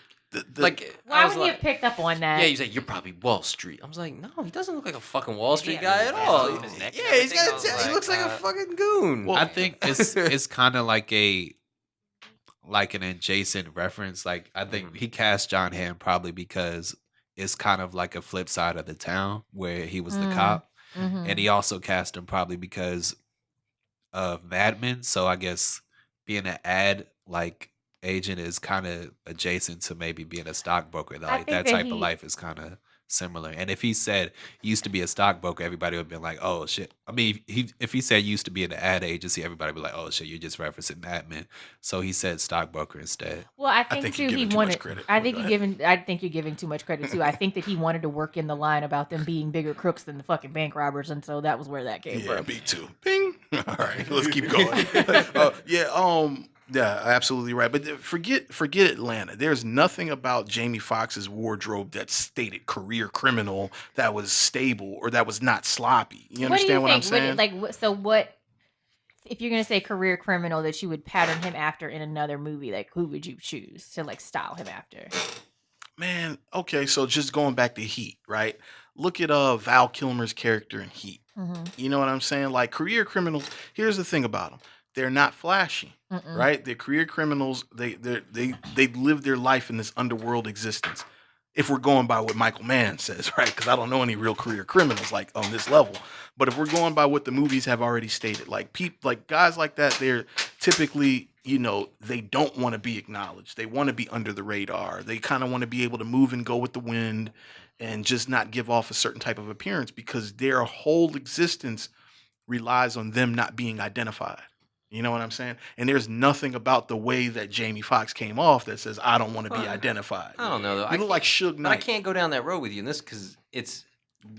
like Why would he have picked up on that? Yeah, you say you're probably Wall Street. I was like, no, he doesn't look like a fucking Wall Street had guy a at little all. tattoo on his neck and Yeah, he's everything. I got. was He like, looks like a fucking goon. Well, I think it's kind of like an adjacent reference. Like I think he cast John Hamm probably because it's kind of like a flip side of The Town where he was the cop, and he also cast him probably because of Mad Men. So I guess being an ad like agent is kind of adjacent to maybe being a stockbroker. Like think that that type of he- life is kind of similar. And if he said he used to be a stockbroker, everybody would have been like, "Oh shit." I mean, if he said used to be in an ad agency, everybody would be like, "Oh shit, you're just referencing Mad Men." So he said stockbroker instead. Well, I think think you're too he giving too much wanted. credit. I Go think ahead. I think you're giving too much credit too. I think that he wanted to work in the line about them being bigger crooks than the fucking bank robbers, and so that was where that came Yeah, from. me too. Bing. All right, let's keep going. Yeah, absolutely right. But forget Atlanta. There's nothing about Jamie Foxx's wardrobe that stated career criminal that was stable or that was not sloppy. You understand what I'm saying? What if you're gonna say career criminal that you would pattern him after in another movie? Like, who would you choose to like style him after? Man, okay, so just going back to Heat, right? Look at Val Kilmer's character in Heat. You know what I'm saying? Like career criminals. Here's the thing about them: they're not flashy, right? They're career criminals. They live their life in this underworld existence. If we're going by what Michael Mann says, right? Because I don't know any real career criminals like on this level. But if we're going by what the movies have already stated, like guys like that, they're typically, they don't want to be acknowledged. They want to be under the radar. They kind of want to be able to move and go with the wind and just not give off a certain type of appearance because their whole existence relies on them not being identified. You know what I'm saying? And there's nothing about the way that Jamie Foxx came off that says I don't want to be Well, identified. I don't know though. You look like Suge But I Knight. can't go down that road with you in this because it's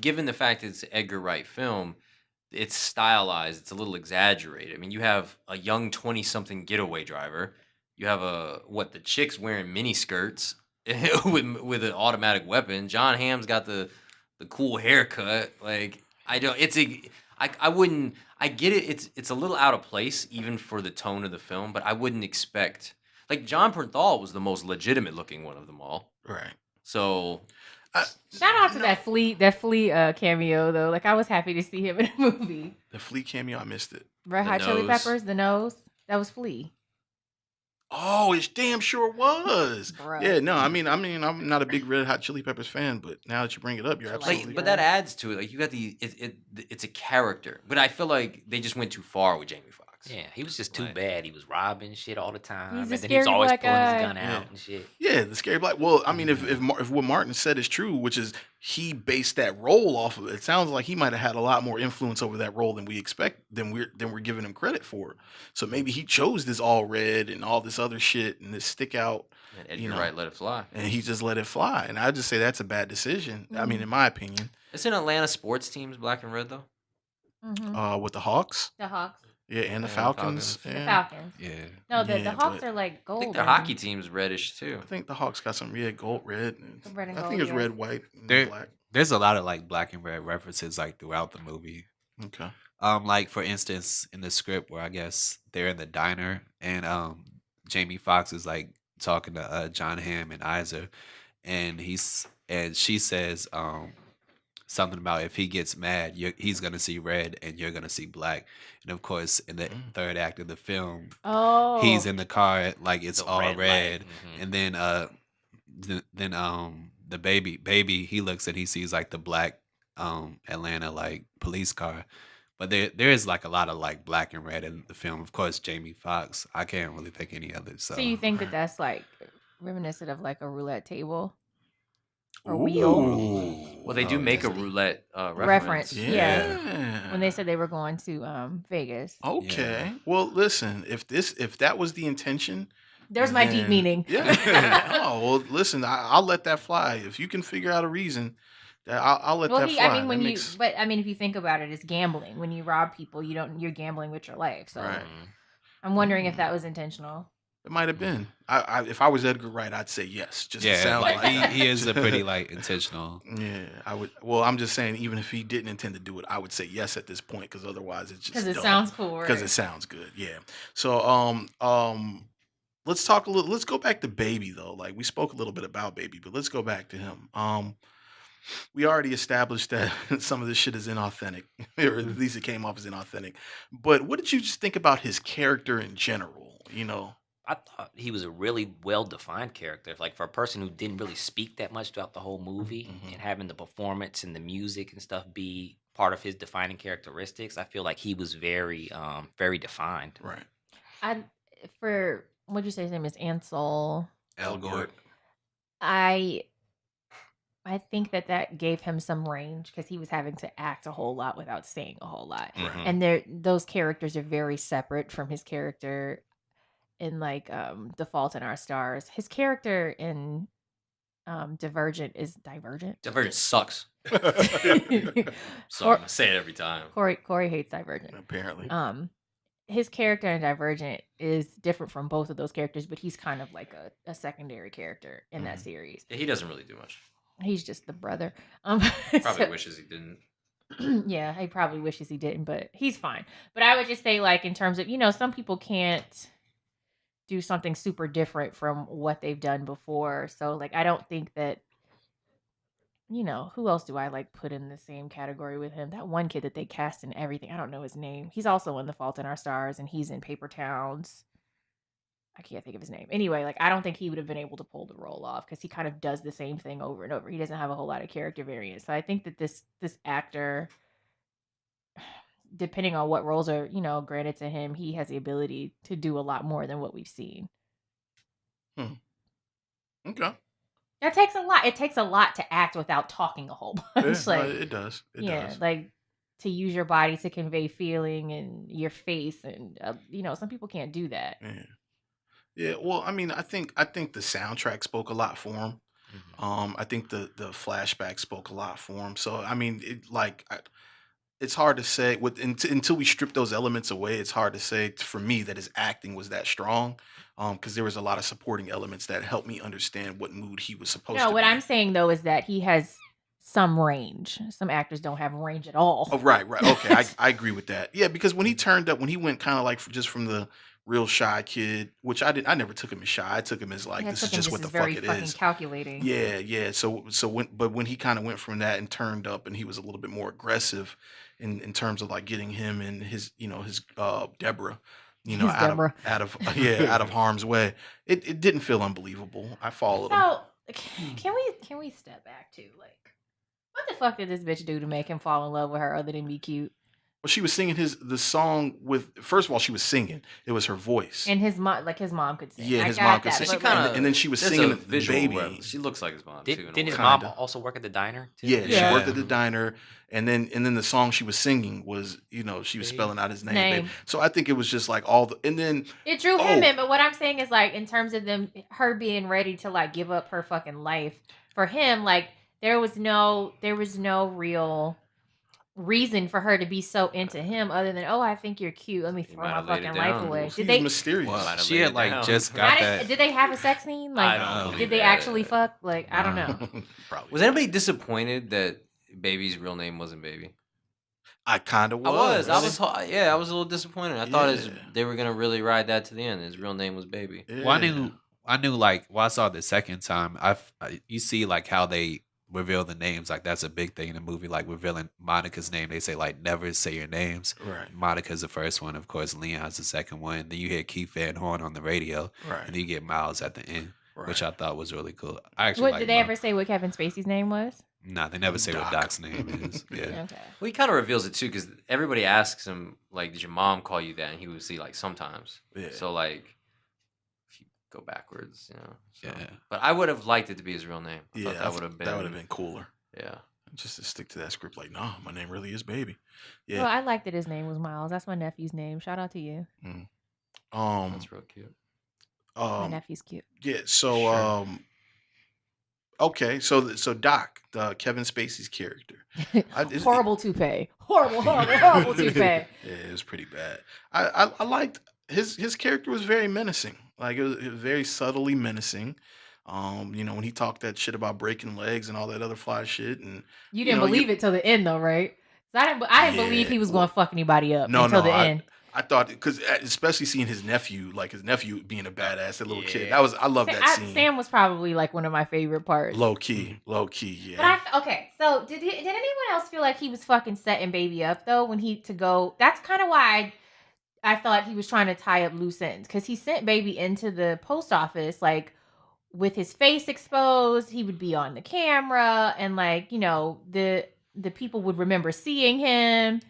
given the fact that it's an Edgar Wright film, it's stylized, it's a little exaggerated. I mean, you have a young 20-something getaway driver. You have the chicks wearing mini skirts with an automatic weapon. John Hamm's got the cool haircut. Like I don't. I wouldn't. I get it. It's a little out of place even for the tone of the film, but I wouldn't expect. Like John Bernthal was the most legitimate looking one of them all. Right. So Shout out to that flea cameo though. Like I was happy to see him in a movie. The Flea cameo, I missed it. Red The Hot Chili nose. Peppers, the nose. That was Flea. Oh, it damn sure was. Bruh. Yeah, no, I mean, I'm not a big Red Hot Chili Peppers fan, but now that you bring it up, you're Like, absolutely like, but right. that adds to it. Like you got it's a character, but I feel like they just went too far with Jamie Foxx. Yeah, he was just too Right. bad. He was robbing shit all the time, He's a and then he was scary always black pulling his guy. gun out Yeah. and shit. Yeah, the scary black. Well, I mean, if what Martin said is true, which is he based that role off of it, sounds like he might have had a lot more influence over that role than we expect, than we're giving him credit for. So maybe he chose this all red and all this other shit and this stick out, And Edgar You know. Wright let it fly. and he just let it fly. And I just say that's a bad decision. I mean, in my opinion, Isn't Atlanta sports teams black and red though? Mm-hmm. with the Hawks, The Hawks. yeah, and the And the Falcons, Falcons. The yeah. Falcons. Yeah. No, the Yeah, Hawks but- are like I gold. think their hockey team's reddish too. I think the Hawks got some gold, red. Red and I gold, think it's yeah. red, white, and They're- black. There's a lot of like black and red references like throughout the movie. Okay. Like for instance, in the script where I guess they're in the diner and Jamie Foxx is like talking to John Hamm and Isa, and she says something about if he gets mad, he's gonna see red and you're gonna see black. And of course, in the third act of the film, Oh. he's in the car like it's The all red red, light, mhm. and then the baby he looks and he sees like the black Atlanta like police car. But there is like a lot of like black and red in the film. Of course, Jamie Foxx. I can't really think any others. So, So you think that that's like reminiscent of like a roulette table or wheel Ooh. Well, they do Oh, make a yeah. roulette reference? reference. Yeah. When they said they were going to Vegas. Okay. Well, listen, if that was the intention, There's my deep then- meaning. Yeah. Oh well, listen, I'll let that fly. If you can figure out a reason, I'll let Well, that fly. I mean, That makes- if you think about it, it's gambling. When you rob people, you're gambling with your life. So Right. I'm wondering if that was intentional. It might have been. If I was Edgar Wright, I'd say yes. Just to yeah, sound like, like he is a pretty like intentional. Yeah, I would. Well, I'm just saying, even if he didn't intend to do it, I would say yes at this point, because otherwise it's just Because it dumb. sounds cool. Because Right? it sounds good. Yeah. So let's talk a little. Let's go back to Baby though. Like we spoke a little bit about Baby, but let's go back to him. We already established that some of this shit is inauthentic, or at least it came off as inauthentic. But what did you just think about his character in general? You know. I thought he was a really well defined character. Like for a person who didn't really speak that much throughout the whole movie, Mhm. and having the performance and the music and stuff be part of his defining characteristics, I feel like he was very, very defined. Right. What'd you say his name is? Ansel. El Gore. I think that gave him some range because he was having to act a whole lot without saying a whole lot. Mhm. And those characters are very separate from his character in like The Fault in Our Stars. His character in Divergent is Divergent. Divergent sucks. Cor- Sorry, I say it every time. Corey hates Divergent. Apparently. His character in Divergent is different from both of those characters, but he's kind of like a secondary character in that series. Yeah, he doesn't really do much. He's just the brother. Probably so- wishes he didn't. Yeah, he probably wishes he didn't, but he's fine. But I would just say, like, in terms of, some people can't do something super different from what they've done before. So, like, I don't think that, who else do I like put in the same category with him? That one kid that they cast in everything. I don't know his name. He's also in The Fault in Our Stars, and he's in Paper Towns. I can't think of his name. Anyway, like, I don't think he would have been able to pull the role off because he kind of does the same thing over and over. He doesn't have a whole lot of character variance. So I think that this actor, depending on what roles are, granted to him, he has the ability to do a lot more than what we've seen. Okay. That takes a lot. It takes a lot to act without talking a whole bunch. Yeah, like, it does. It yeah, does. like to use your body to convey feeling and your face, and some people can't do that. Yeah. Yeah, well, I mean, I think the soundtrack spoke a lot for him. I think the flashback spoke a lot for him. So I mean, it's hard to say until we strip those elements away. It's hard to say for me that his acting was that strong, because there was a lot of supporting elements that helped me understand what mood he was supposed No, to what be I'm in. saying though is that he has some range. Some actors don't have range at all. Oh, right. Okay, I agree with that. Yeah, because when he turned up, when he went kind of like just from the real shy kid, which I never took him as shy. I took him as like, Yeah, this took is him just what the very fuck it fucking is. calculating. Yeah. When he kind of went from that and turned up, and he was a little bit more aggressive in terms of like getting him and his Deborah, His out Deborah. out of harm's way. It didn't feel unbelievable. I followed him. So can we step back to like, what the fuck did this bitch do to make him fall in love with her other than be cute? Well, she was singing the song with. First of all, she was singing. It was her voice. And his mom could sing. Yeah, I his got mom could that, sing. but, She kinda- like, And then she was There's singing a the visual baby. reference. She looks like his mom too. Didn't his Kinda. mom also work at the diner too? Yeah, she Yeah. worked at the diner, and then the song she was singing was, she was Babe. spelling out his name. Name. Babe. So I think it was just like all the, and then it drew him Oh. in. But what I'm saying is like, in terms of her being ready to like give up her fucking life for him, like there was no real reason for her to be so into him other than, oh, I think you're cute. Let me He throw might my have laid it fucking life down. away. He's Did they? mysterious. Well, Might have she laid had it like down. just got that. Did they have a sex scene? Like, I don't did believe they that. actually fuck? Like, I don't know. Probably. Was anybody disappointed that Baby's real name wasn't Baby? I kind of I was. was a little disappointed. I thought Yeah. they were gonna really ride that to the end. His real name was Baby. Yeah. Well, I knew like, I saw it the second time. You see like how they reveal the names. Like that's a big thing in the movie. Like revealing Monica's name, they say like never say your names. Right. Monica's the first one, of course. Leon's the second one. Then you hear Keith Van Horn on the radio, Right. and then you get Miles at the end, which Right. I thought was really cool. I actually What like did they Miles. ever say? What Kevin Spacey's name was? Nah, they never say Doc. what Doc's name is. Yeah. Okay. Well, he kind of reveals it too, because everybody asks him like, "Did your mom call you that?" And he would say like, "Sometimes." Yeah. So like, if you go backwards, So. Yeah. But I would have liked it to be his real name. I Yeah, thought that would have been. that would have been cooler. Yeah. Just to stick to that script, like, no, my name really is Baby. Yeah. Well, I liked that his name was Miles. That's my nephew's name. Shout out to you. That's real cute. My nephew's cute. Yeah. So Sure. okay. So Doc, Kevin Spacey's character, Horrible toupee. Horrible toupee. Yeah, it was pretty bad. I liked his character was very menacing. Like it was very subtly menacing. When he talked that shit about breaking legs and all that other fly shit, and You didn't believe it till the end, though, right? 'Cause I didn't believe he was going to fuck anybody up until the end. I thought, because especially seeing his nephew being a badass, that little kid. Yeah. I love that scene. Sam was probably like one of my favorite parts. Low key, yeah. But okay, so did anyone else feel like he was fucking setting Baby up though that's kind of why I thought he was trying to tie up loose ends, because he sent Baby into the post office like with his face exposed. He would be on the camera, and like the people would remember seeing him.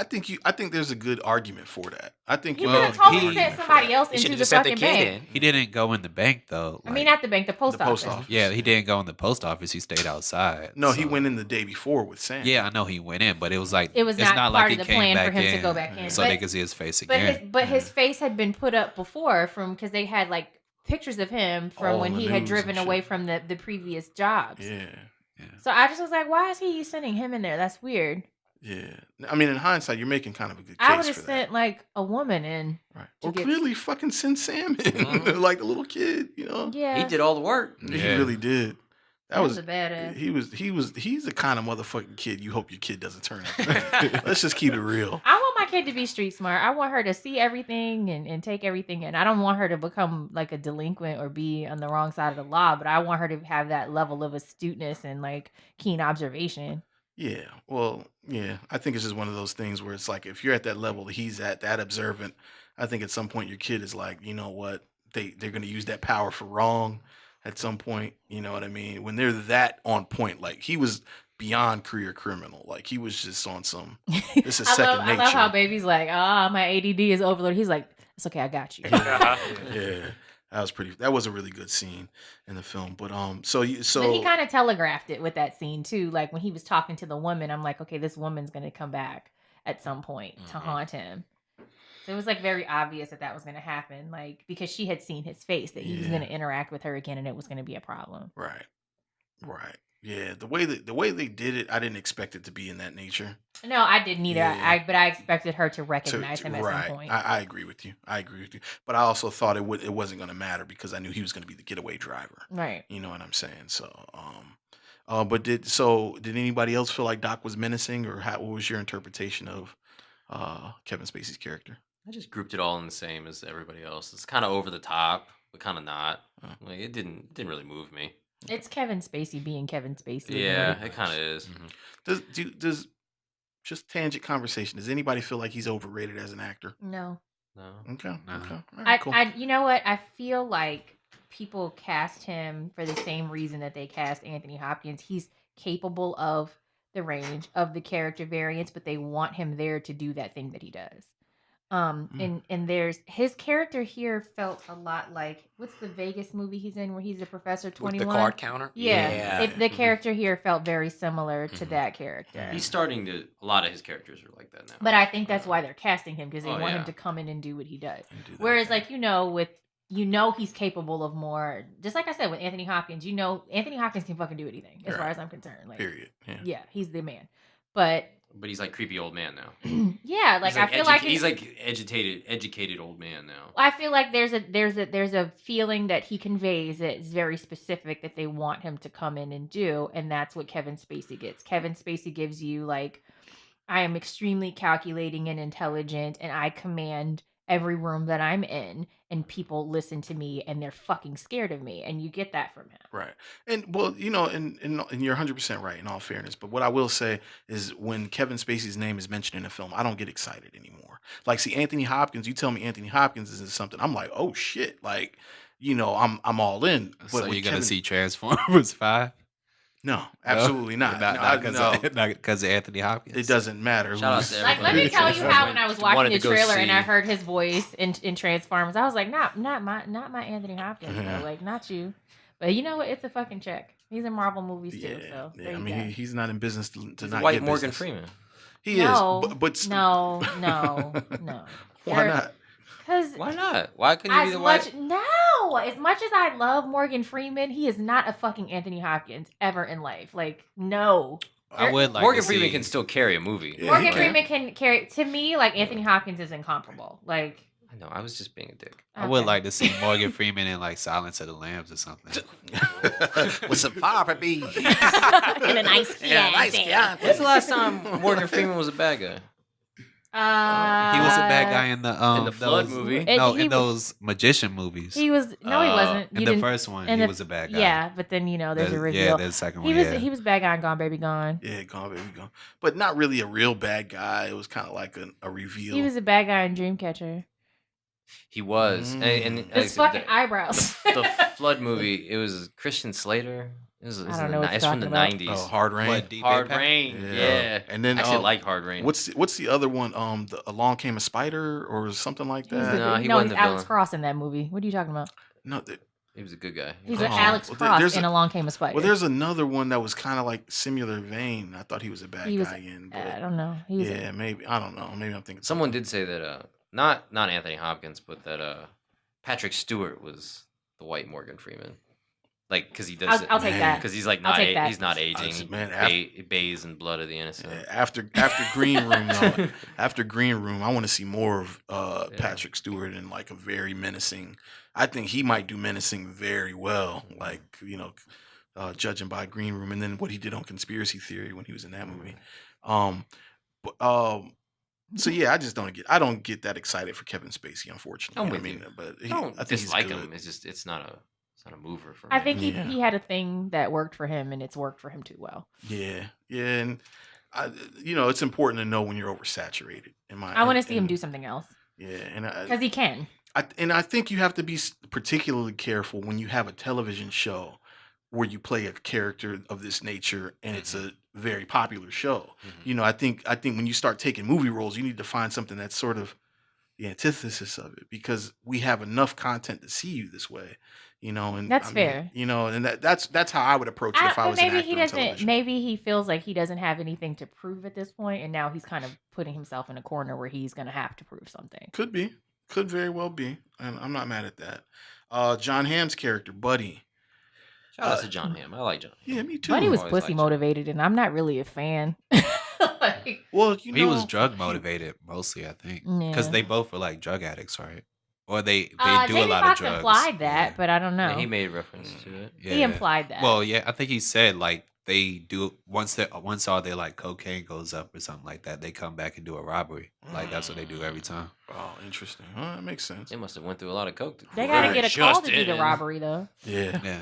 I think there's a good argument for that. I think You Well, could have totally he- sent somebody else He into should the have just sent the fucking kid bank. in. He didn't go in the bank though. I mean, like- not the bank, the post The post office. office. yeah, he didn't go in the post office. He stayed outside. No, he so- went in the day before with Sam. Yeah, I know he went in, but it was like It was it's not like part he of the came plan for back him to in go back in. so But- they could see his face again. His face had been put up before because they had like pictures of him from All when in the he had news driven and away shit. from the previous jobs. Yeah. So I just was like, why is he sending him in there? That's weird. Yeah. I mean, in hindsight, you're making kind of a good I would case have for that. sent like a woman in. Right. to Or get- clearly fucking send Sam in, Mhm. like the little kid, Yeah. He did all the work. He Yeah. really did. That That was was a badass. he's the kind of motherfucking kid you hope your kid doesn't turn out. Let's just keep it real. I want my kid to be street smart. I want her to see everything and take everything in. I don't want her to become like a delinquent or be on the wrong side of the law, but I want her to have that level of astuteness and like keen observation. Yeah. Well, yeah. I think it's just one of those things where it's like if you're at that level that he's at, that observant, I think at some point your kid is like, you know what? They're gonna use that power for wrong at some point. You know what I mean? When they're that on point, like he was beyond career criminal. Like he was just on some this is second I love nature. how Baby's like, my ADD is overloaded. He's like, it's okay, I got you. Yeah. That was a really good scene in the film. But But he kind of telegraphed it with that scene too. Like when he was talking to the woman, I'm like, okay, this woman's gonna come back at some point to haunt him. So it was like very obvious that was gonna happen, like because she had seen his face that he was gonna interact with her again, and it was gonna be a problem. Right. Yeah, the way they did it, I didn't expect it to be in that nature. No, I didn't either. Yeah. But I expected her to recognize him at right. some point. I agree with you. But I also thought it wasn't going to matter because I knew he was going to be the getaway driver. Right. You know what I'm saying? So, but did anybody else feel like Doc was menacing, or what was your interpretation of Kevin Spacey's character? I just grouped it all in the same as everybody else. It's kind of over the top, but kind of not. Like it didn't really move me. It's Kevin Spacey being Kevin Spacey. Yeah, it kind of is. Does just tangent conversation? Does anybody feel like he's overrated as an actor? No. Okay. No. Okay. All right, cool. You know what? I feel like people cast him for the same reason that they cast Anthony Hopkins. He's capable of the range of the character variants, but they want him there to do that thing that he does. And there's his character here felt a lot like what's the Vegas movie he's in where he's a Professor 21? The card counter. Yeah. The character here felt very similar to that character. He's starting to. A lot of his characters are like that now. But I think that's why they're casting him because they want him to come in and do what he does. Whereas, like he's capable of more. Just like I said with Anthony Hopkins, Anthony Hopkins can fucking do anything as far as I'm concerned. Like, period. Yeah, he's the man. But he's like creepy old man now. Yeah, like I feel like he's like educated old man now. I feel like there's a feeling that he conveys that is very specific that they want him to come in and do, and that's what Kevin Spacey gets. Kevin Spacey gives you like, I am extremely calculating and intelligent, and I command every room that I'm in, and people listen to me, and they're fucking scared of me, and you get that from him. Right. And well, and you're 100% right in all fairness. But what I will say is when Kevin Spacey's name is mentioned in a film, I don't get excited anymore. Like, see, Anthony Hopkins, you tell me Anthony Hopkins is in something, I'm like, oh shit. Like, I'm all in. But so you're going to see Transformers 5? No, absolutely not. Not because of Anthony Hopkins. It doesn't matter. Shout out to Like, let me tell you how when I was watching the trailer and I heard his voice in Transformers, I was like, not my Anthony Hopkins, though. Like, not you. But you know what? It's a fucking check. He's in Marvel movies too. So yeah. I mean, he's not in business to he's not white get Morgan business. Freeman. He is. But no. Why not? Why not? Why couldn't you be the white? No, as much as I love Morgan Freeman, he is not a fucking Anthony Hopkins ever in life. Like, no. I would like Morgan Freeman can still carry a movie. Yeah, Morgan Freeman can carry. To me, like Anthony Hopkins is incomparable. Like, I know. I was just being a dick. I would like to see Morgan Freeman in like Silence of the Lambs or something. With some fire, baby. in a nice Chianti. When's the last time Morgan Freeman was a bad guy? He was a bad guy in the Flood movie. In those magician movies. He was he wasn't. In the first one, he was a bad guy. Yeah, but then there's a reveal. Yeah, there's a second one. He was bad guy in Gone Baby Gone. Yeah, Gone Baby Gone. But not really a real bad guy. It was kind of like a reveal. He was a bad guy in Dreamcatcher. He was. And his fucking eyebrows. The Flood movie, it was Christian Slater. I don't know what it's you're from the talking 90s. Oh, Hard Rain. What, Deep Hard Impact? Rain. Yeah. And then I actually like Hard Rain. What's the other one? The Along Came a Spider or something like that. he he's wasn't the Alex villain. Cross in that movie. What are you talking about? No, He was a good guy. He's an Alex Cross in Along Came a Spider. Well, there's another one that was kind of like similar vein. I thought he was a bad guy in. But I don't know. Maybe I don't know. Maybe I'm thinking. Someone did say that not Anthony Hopkins, but that Patrick Stewart was the white Morgan Freeman. Like, because he does I'll take that. Because he's like he's not aging. Bathes in blood of the innocent. Yeah, after Green Room, though, after Green Room, I want to see more of Patrick Stewart and like a very menacing. I think he might do menacing very well. Like judging by Green Room, and then what he did on Conspiracy Theory when he was in that movie. So yeah, I don't get that excited for Kevin Spacey, unfortunately. But I think dislike he's good. him. It's not a mover for me. I think he had a thing that worked for him, and it's worked for him too well. Yeah, and it's important to know when you're oversaturated. I want to see him do something else. Yeah, and because he can. I think you have to be particularly careful when you have a television show where you play a character of this nature, and it's a very popular show. I think when you start taking movie roles, you need to find something that's sort of the antithesis of it, because we have enough content to see you this way, and That's I mean, fair. and that's how I would approach it if I But was an maybe actor he on doesn't. television. Maybe he feels like he doesn't have anything to prove at this point, and now he's kind of putting himself in a corner where he's going to have to prove something. Could be, could very well be, and I'm not mad at that. John Hamm's character, Buddy. Shout out to John Hamm. I like John Hamm. Yeah, me too. Buddy was Always pussy liked motivated, and I'm not really a fan. Like, Well, He was drug motivated mostly, I think, because yeah. they both were like drug addicts, right? Or they do Jamie a lot Foxx of drugs. implied that, but I don't know. Yeah, he made reference to it. He implied that. Well, yeah, I think he said like they do once all their like cocaine goes up or something like that, they come back and do a robbery. Like that's what they do every time. Oh, interesting. That makes sense. They must have went through a lot of coke. They gotta get a call to do the Justin. robbery, though. Yeah. Yeah.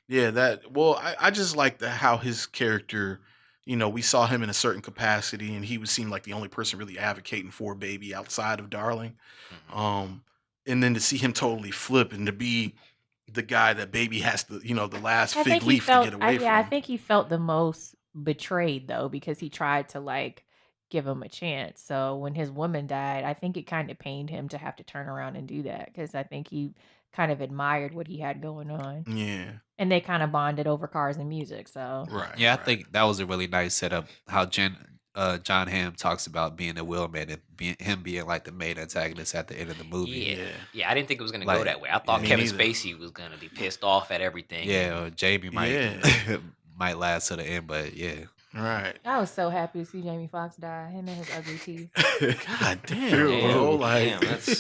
Yeah, that. Well, I just like how his character, we saw him in a certain capacity, and he would seem like the only person really advocating for Baby outside of Darling. And then to see him totally flip and to be the guy that Baby has to, the last I fig think he leaf felt. to get away from. Yeah, I think he felt the most betrayed though, because he tried to like give him a chance. So when his woman died, I think it kind of pained him to have to turn around and do that, because I think he kind of admired what he had going on. Yeah. And they kind of bonded over cars and music. So Right. Yeah, I right. think that was a really nice setup. How John Hamm talks about being a wheelman and him being like the main antagonist at the end of the movie. Yeah. I didn't think it was gonna Like, go that way. I thought me Kevin neither. Spacey was gonna be pissed off at everything. Yeah, or Jamie might Yeah. might last to the end, but yeah. Right. I was so happy to see Jamie Foxx die. Him and his ugly teeth. God damn, Damn, bro. Like, damn, that's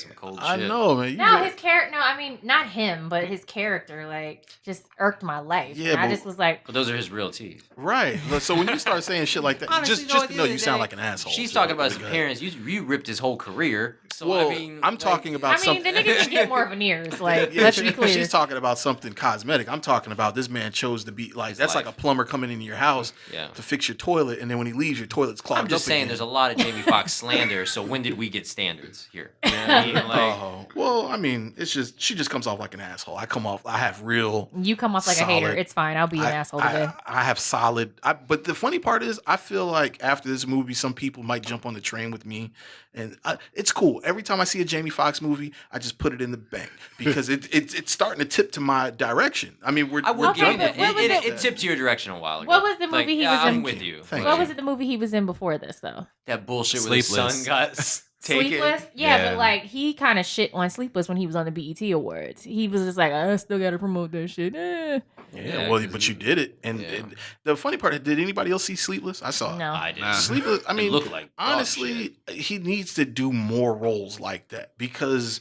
some cold I shit. know, man. No, his character. No, I mean not him, but his character. Like just irked my life. Yeah, And I but- just was like, But those are his real teeth. Right. So when you start saying shit like that, Honestly, just though, to know at the you end sound of like the an asshole. She's So, talking about his go ahead. appearance. You ripped his whole career. So Well, I mean, I'm talking about I mean, something. the nigga can get more veneers. Like, Yeah, let's be clear. She's talking about something cosmetic. I'm talking about this man chose to be like, that's like a life. plumber coming into your house Yeah. to fix your toilet, and then when he leaves, your toilet's clogged I'm just up saying, again. there's a lot of Jamie Foxx slander. So when did we get standards here? You know what I mean? Like, Oh, well, I mean, it's just she just comes off like an asshole. I have real. You come off like a hater. solid- It's fine. I'll be an asshole today. I have solid. But the funny part is, I feel like after this movie, some people might jump on the train with me, and it's cool. Every time I see a Jamie Foxx movie, I just put it in the bank because it's starting to tip to my direction. I mean, I will Okay, give you but that. what was It it- tipped your direction a while ago. What was the movie he was I'm in? with you. Thank What you. was it? The movie he was in before this, though. That bullshit where his Sleepless. son got taken. Sleepless? Yeah, Yeah. but like he kind of shit on Sleepless when he was on the BET Awards. He was just like, I still got to promote that shit. Yeah, Yeah, well, 'cause but you did it, and, Yeah. and the funny part, did anybody else see Sleepless? I saw it. No. I did. Nah. Sleepless. I It mean, looked like dog honestly, he needs to do more roles like that, because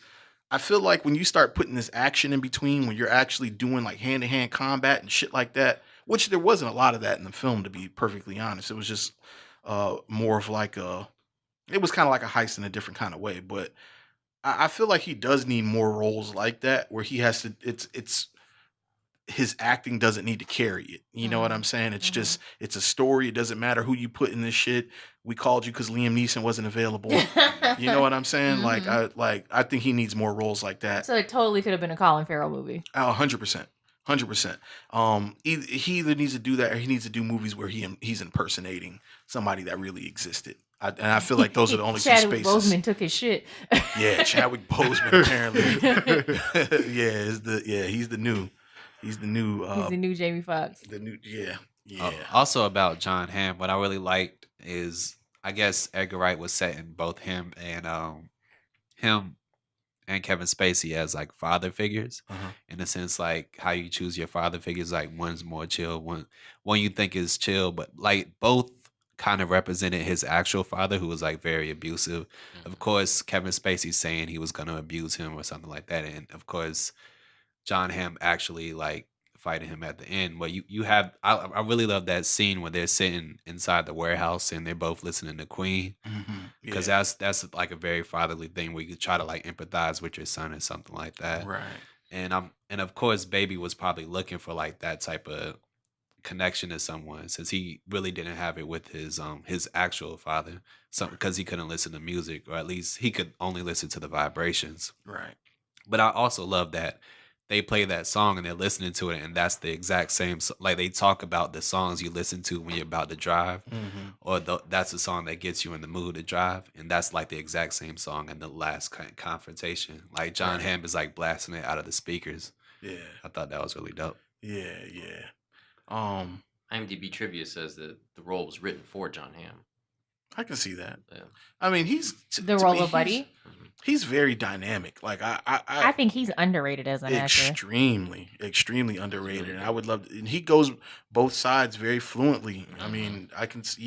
I feel like when you start putting this action in between, when you're actually doing like hand to hand combat and shit like that, which there wasn't a lot of that in the film, to be perfectly honest. It was just more of like it was kind of like a heist in a different kind of way. But I feel like he does need more roles like that, where he has to. It's his acting doesn't need to carry it. You know what I'm saying? It's just it's a story. It doesn't matter who you put in this shit. We called you because Liam Neeson wasn't available. You know what I'm saying? I think he needs more roles like that. So it totally could have been a Colin Farrell movie. 100%. 100%. He either needs to do that, or he needs to do movies where he's impersonating somebody that really existed. And I feel like those are the only two Chadwick spaces. Boseman took his shit. Yeah, Chadwick Boseman apparently. He's the new. He's the new. He's the new Jamie Foxx. The new. Yeah. Also about John Hamm, what I really liked is I guess Edgar Wright was setting both him and Kevin Spacey as like father figures, in a sense, like how you choose your father figures. Like one's more chill, one you think is chill, but like both kind of represented his actual father, who was like very abusive. Of course, Kevin Spacey saying he was going to abuse him or something like that, and of course, John Hamm actually like fighting him at the end. But you have I really love that scene where they're sitting inside the warehouse and they're both listening to Queen, because that's like a very fatherly thing where you try to like empathize with your son or something like that. Right. And of course Baby was probably looking for like that type of connection to someone, since he really didn't have it with his actual father, because he couldn't listen to music, or at least he could only listen to the vibrations. Right. But I also love that they play that song and they're listening to it, and that's the exact same. Like they talk about the songs you listen to when you're about to drive, or that's the song that gets you in the mood to drive, and that's like the exact same song in the last confrontation. Like John Hamm is like blasting it out of the speakers. Yeah. I thought that was really dope. Yeah, yeah. IMDb trivia says that the role was written for John Hamm. I can see that. Yeah. I mean, he's The role of Buddy? He's very dynamic. Like I think he's underrated as an actor. extremely underrated. And I would love and he goes both sides very fluently. I mean, I can see,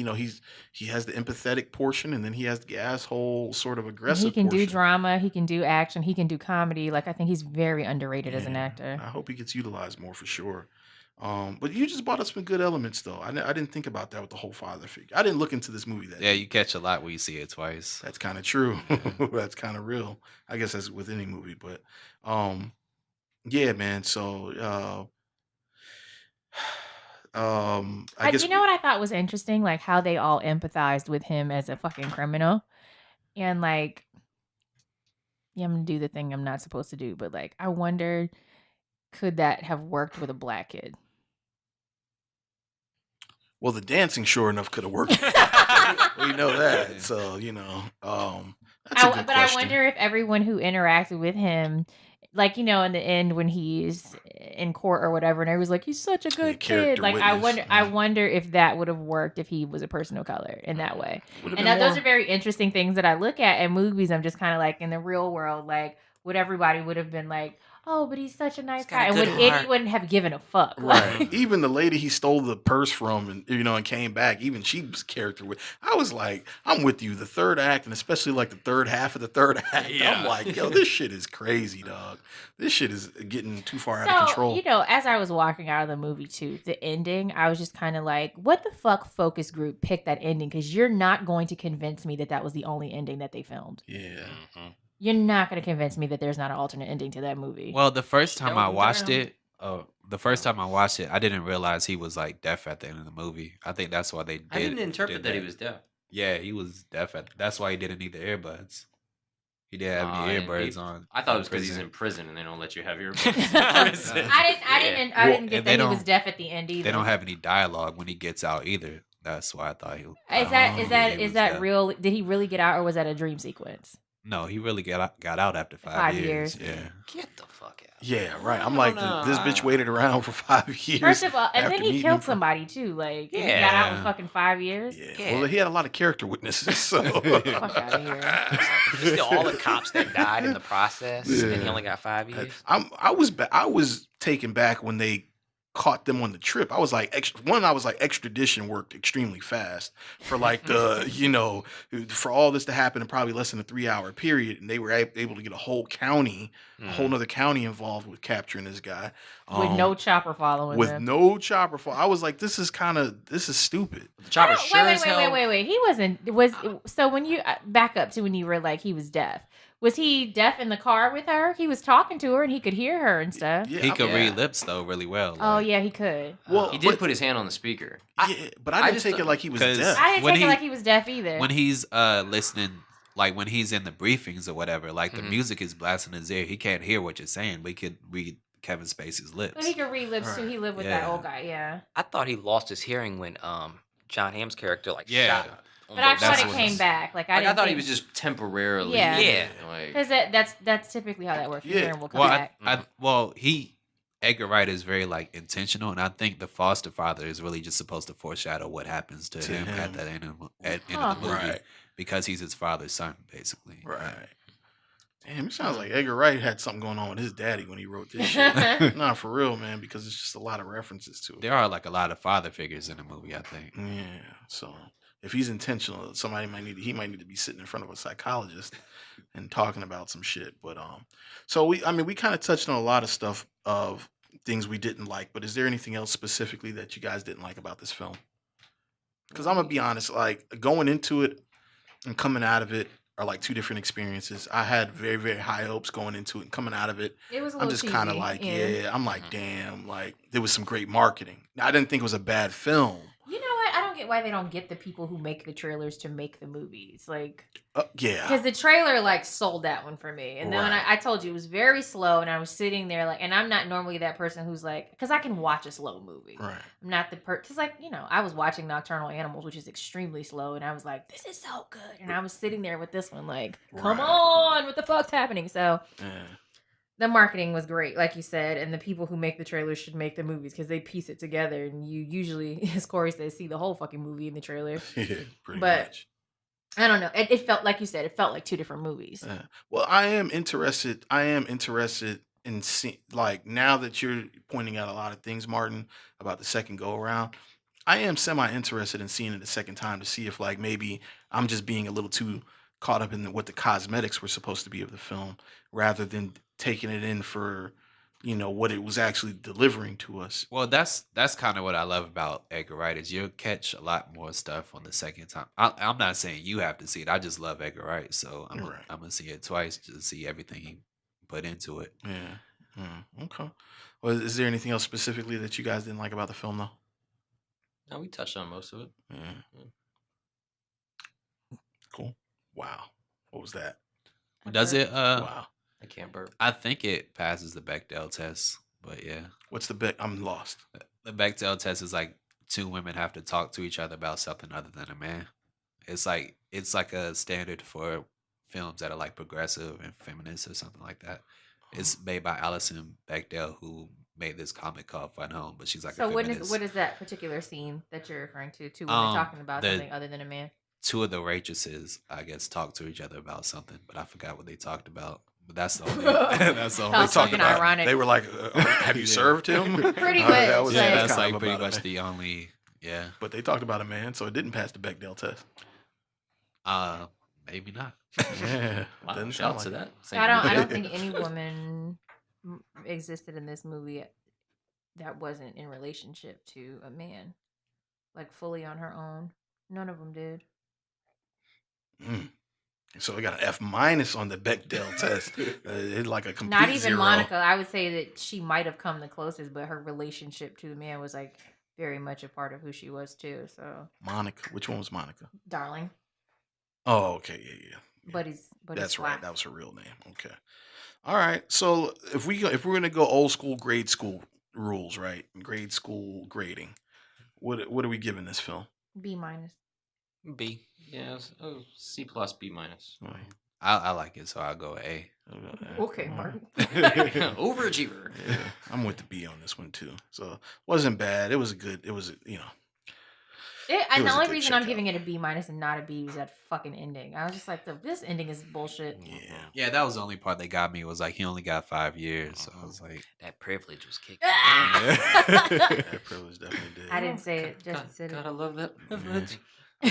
he has the empathetic portion and then he has the asshole sort of aggressive He can do portion. drama, he can do action, he can do comedy. Like I think he's very underrated as an actor. I hope he gets utilized more for sure. But you just brought up some good elements though. I didn't think about that with the whole father figure. I didn't look into this movie that Yeah, deep. you catch a lot when you see it twice. That's kind of true. That's kind of real. I guess that's with any movie, but yeah, man. So I guess You know what I thought was interesting? Like how they all empathized with him as a fucking criminal. And like, yeah, I'm gonna do the thing I'm not supposed to do, but like I wonder, could that have worked with a black kid? well, the dancing sure enough could have worked. We know that. So, that's a good But question. I wonder if everyone who interacted with him, like, in the end when he's in court or whatever, and everyone's like, he's such a good kid. character Like, witness. I wonder if that would have worked if he was a person of color in that way. Would've And been those more- are very interesting things that I look at in movies. I'm just kind of like, in the real world, like, would everybody would have been like, oh, but he's such a nice got guy. a And good would heart. anyone have given a fuck? Right. Even the lady he stole the purse from and came back, even she was character with. I was like, I'm with you. The third act, and especially like the third half of the third act, I'm like, yo, this shit is crazy, dog. This shit is getting too far out of control. As I was walking out of the movie too, the ending, I was just kind of like, what the fuck focus group picked that ending? Because you're not going to convince me that was the only ending that they filmed. Yeah. You're not going to convince me that there's not an alternate ending to that movie. Well, the first time I watched down. it, I didn't realize he was like deaf at the end of the movie. I think that's why they did. I didn't interpret did that he was deaf. Yeah, he was deaf. That's why he didn't need the earbuds. He didn't have any earbuds on. I thought it was because he's in prison and they don't let you have your earbuds. I didn't get and that he they was don't- deaf at the end either. They don't have any dialogue when he gets out either. That's why I thought he. Is that real? Did he really get out, or was that a dream sequence? No, he really got out after 5 years. years. Yeah. Get the fuck out. Yeah, right. I'm like, this bitch waited around for 5 years. First of all, and after then he meeting killed him for- somebody too. Like, he Yeah. got out in fucking 5 years. Yeah. Well, he had a lot of character witnesses, so. Fuck out of here. Just still all the cops that died in the process, and he Yeah. only got 5 years. I was taken back when they caught them on the trip. I was like, extradition worked extremely fast for like the, for all this to happen in probably less than a 3-hour period. And they were able to get a whole county, a whole nother county involved with capturing this guy. With no chopper following With them. no chopper fall. I was like, this is stupid. The chopper I sure don't- as hell. wait. He wasn't. So when you back up to when you were like he was deaf. Was he deaf in the car with her? He was talking to her and he could hear her and stuff. Yeah, He could Yeah. read lips though really well. Oh like- yeah, he could. Well, He did put his hand on the speaker. yeah, but I didn't just take it thought- like he was 'cause deaf. I didn't When take it he- like he was deaf either. When he's listening, like when he's in the briefings or whatever, like the Mhm. music is blasting his ear. He can't hear what you're saying, but he could read Kevin Spacey's lips. But he could read lips too. He lived with that Yeah. old guy. Yeah. I thought he lost his hearing when John Hamm's character Yeah. shot. But I That's thought it what came it's- back. Like I I didn't. thought he think- was just temporarily. Yeah. Yeah. Like, Because that's typically how that works. Your Yeah. hearing will come Well, back. Edgar Wright is very like intentional, and I think the foster father is really just supposed to foreshadow what happens to him at that end of the movie, Right. because he's his father's son, basically. Right. Damn, it sounds like Edgar Wright had something going on with his daddy when he wrote this shit. Nah, for real, man, because it's just a lot of references to it. There are like a lot of father figures in the movie, I think. Yeah. So if he's intentional, he might need to be sitting in front of a psychologist and talking about some shit. But so we kind of touched on a lot of stuff of things we didn't like, but is there anything else specifically that you guys didn't like about this film? Because I'm gonna be honest, like going into it and coming out of it are like two different experiences. I had very, very high hopes going into it, and coming out of it, It was a I'm little just kind of cheesy, like, yeah. I'm like, damn, like there was some great marketing. I didn't think it was a bad film. You know what? I don't don't get why they don't get the people who make the trailers to make the movies. Like, yeah. because the trailer like sold that one for me. And then when Right. I told you it was very slow, and I was sitting there like, and I'm not normally that person who's like, because I can watch a slow movie. Right. I'm not the because like, you know, I was watching Nocturnal Animals, which is extremely slow, and I was like, this is so good. And I was sitting there with this one like, come Right. on, what the fuck's happening? So Yeah. the marketing was great, like you said, and the people who make the trailers should make the movies because they piece it together, and you usually, as Kory says, see the whole fucking movie in the trailer. Yeah, pretty But- much. I don't know. It felt like you said. It felt like two different movies. Well, I am interested in seeing, like, now that you're pointing out a lot of things, Martin, about the second go around. I am semi interested in seeing it a second time to see if, like, maybe I'm just being a little too caught up in what the cosmetics were supposed to be of the film, rather than taking it in for, you know, what it was actually delivering to us. Well, that's kind of what I love about Edgar Wright is you'll catch a lot more stuff on the second time. I'm not saying you have to see it. I just love Edgar Wright, so I'm Right. gonna see it twice to see everything he put into it. Yeah. Okay. Well, is there anything else specifically that you guys didn't like about the film, though? No, we touched on most of it. Yeah. Cool. Wow. What was that? Does it? Wow. I can't burp. I think it passes the Bechdel test, but yeah, What's the bet? I'm lost. the Bechdel test is like two women have to talk to each other about something other than a man. It's like a standard for films that are like progressive and feminist or something like that. It's made by Alison Bechdel, who made this comic called Fun Home, but she's like So a feminist. what is that particular scene that you're referring to? Two women talking about the- something other than a man. Two of the waitresses, I guess, talked to each other about something, but I forgot what they talked about. But that's the only. That's the only. Sounds fucking ironic. They were like, "Have you Yeah. served him?" Pretty That much, was- like- Yeah, that's that's kind like of pretty about much it. the only. Yeah. But they talked about a man, so it didn't pass the Bechdel test. Maybe not. Yeah. Wow, Doesn't shout sound to like that. Same I movie. don't think any woman existed in this movie that wasn't in relationship to a man, like fully on her own. None of them did. Mm. So we got an F- on the Bechdel test. It's like a complete Not even zero. Monica. I would say that she might have come the closest, but her relationship to the man was like very much a part of who she was too. So, Monica. Which one was Monica? darling, Oh, okay. Yeah. buddy's That's right. wife. That was her real name. Okay. All right. So if we're gonna go old school grade school rules, right? Grade school grading. What are we giving this film? B minus. B. Yeah, C plus B minus. Right. I like it, so I'll go A. Okay, Martin. Overachiever. Yeah, I'm with the B on this one too. So it wasn't bad. It was a good. It was, you know. And was the a only good reason I'm checkout. giving it a B minus and not a B was that fucking ending. I was just like, this ending is bullshit. Yeah. Yeah, that was the only part that got me. Was like he only got 5 years. So I was like, That privilege was kicked. That privilege definitely did. I didn't say it. Justin said it. Gotta love that privilege.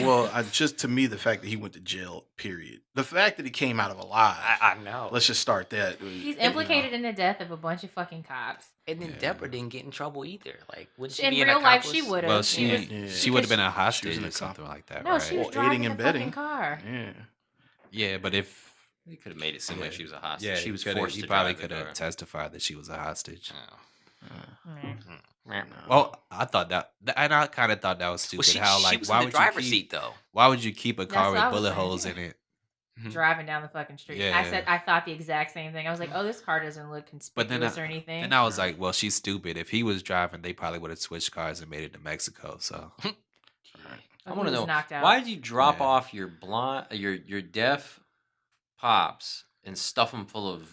Well, just to me, the fact that he went to jail, period. The fact that he came out of alive. I know. Let's just start that. He's implicated in the death of a bunch of fucking cops. And then Yeah. Deborah didn't get in trouble either. Like, wouldn't she In be an real life, she accomplice? would have. well, she Yeah. would have been a She was hostage an or accomplice. something like that, No, right? she was Well, driving aiding the and fucking abetting. car. Yeah. Yeah, but if You could have made it seem like she was a hostage. yeah, she was he coulda- forced he to probably drive the could have car. testified that she was a hostage. Mm. Well, I thought that, and I kind of thought that was stupid. Well, how she like was why in the would driver's you seat keep though. why would you keep a car what I with was bullet saying, holes yeah. in it? Driving down the fucking street. I Yeah. said I thought the exact same thing. I was like, oh, this car doesn't look But then conspicuous or anything. And I was like, well, she's stupid. If he was driving, they probably would have switched cars and made it to Mexico. So Oh, I he want to was know knocked out. why did you drop Yeah. off your your deaf pops and stuff them full of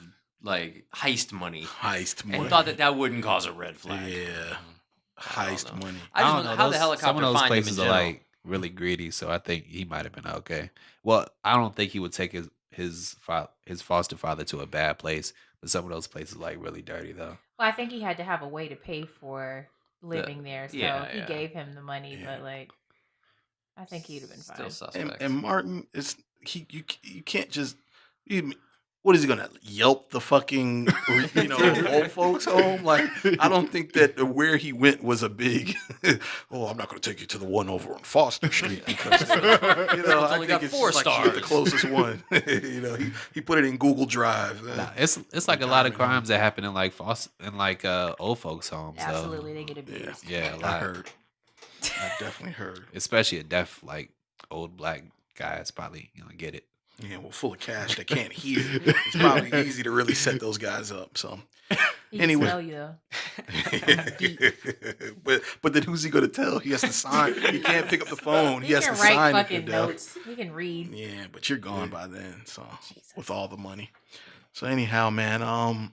like heist money Heist money. and thought that wouldn't cause a red flag? Yeah. I don't Heist know. money. I just don't wonder how the Some helicopter of those find him in places are general. like really greedy, so I think he might have been okay. Well, I don't think he would take his foster father to a bad place, but some of those places are like really dirty though. Well, I think he had to have a way to pay for living there, so yeah, he yeah. gave him the money. Yeah. But like, I think he'd have been fine. Still suspect. And Martin, you can't just. What is he gonna Yelp the fucking old folks home? Like, I don't think that where he went was a big. Oh, I'm not gonna take you to the one over on Foster Street because It's I only think got it's 4 just like the stars. closest one. He put it in Google Drive. Nah, it's like a lot of crimes that happen in like old folks homes. Absolutely, they get abused. Yeah, a I lot. heard. I've definitely heard. Especially a deaf, like, old black guy is probably gonna get it. Yeah, well, full of cash that can't hear. It's probably easy to really set those guys up. So He Anyway. can tell you though. but then who's he gonna tell? He has to sign. He can't pick up the phone. He has can to write sign fucking it. to death. notes. He can read. Yeah, but you're gone by then. So Jesus. with all the money. So anyhow, man.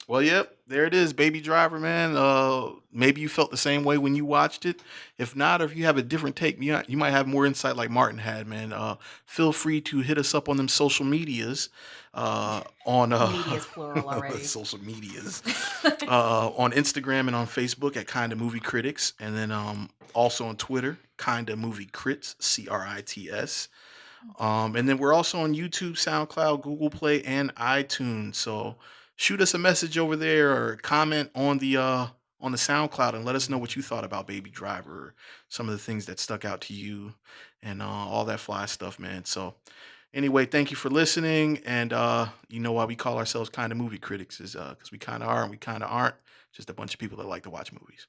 Well, yep, there it is, Baby Driver, man. Maybe you felt the same way when you watched it. If not, or if you have a different take, you might have more insight like Martin had, man. Feel free to hit us up on them social medias. On Media's plural already. social medias. On Instagram and on Facebook at Kinda Movie Critics, and then also on Twitter, Kinda Movie Crits, CRITS. And then we're also on YouTube, SoundCloud, Google Play, and iTunes. So shoot us a message over there or comment on the SoundCloud and let us know what you thought about Baby Driver, or some of the things that stuck out to you, and all that fly stuff, man. So anyway, thank you for listening. And you know why we call ourselves Kinda Movie Critics is because we kind of are and we kind of aren't. Just a bunch of people that like to watch movies.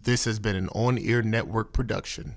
This has been an On Ear Network production.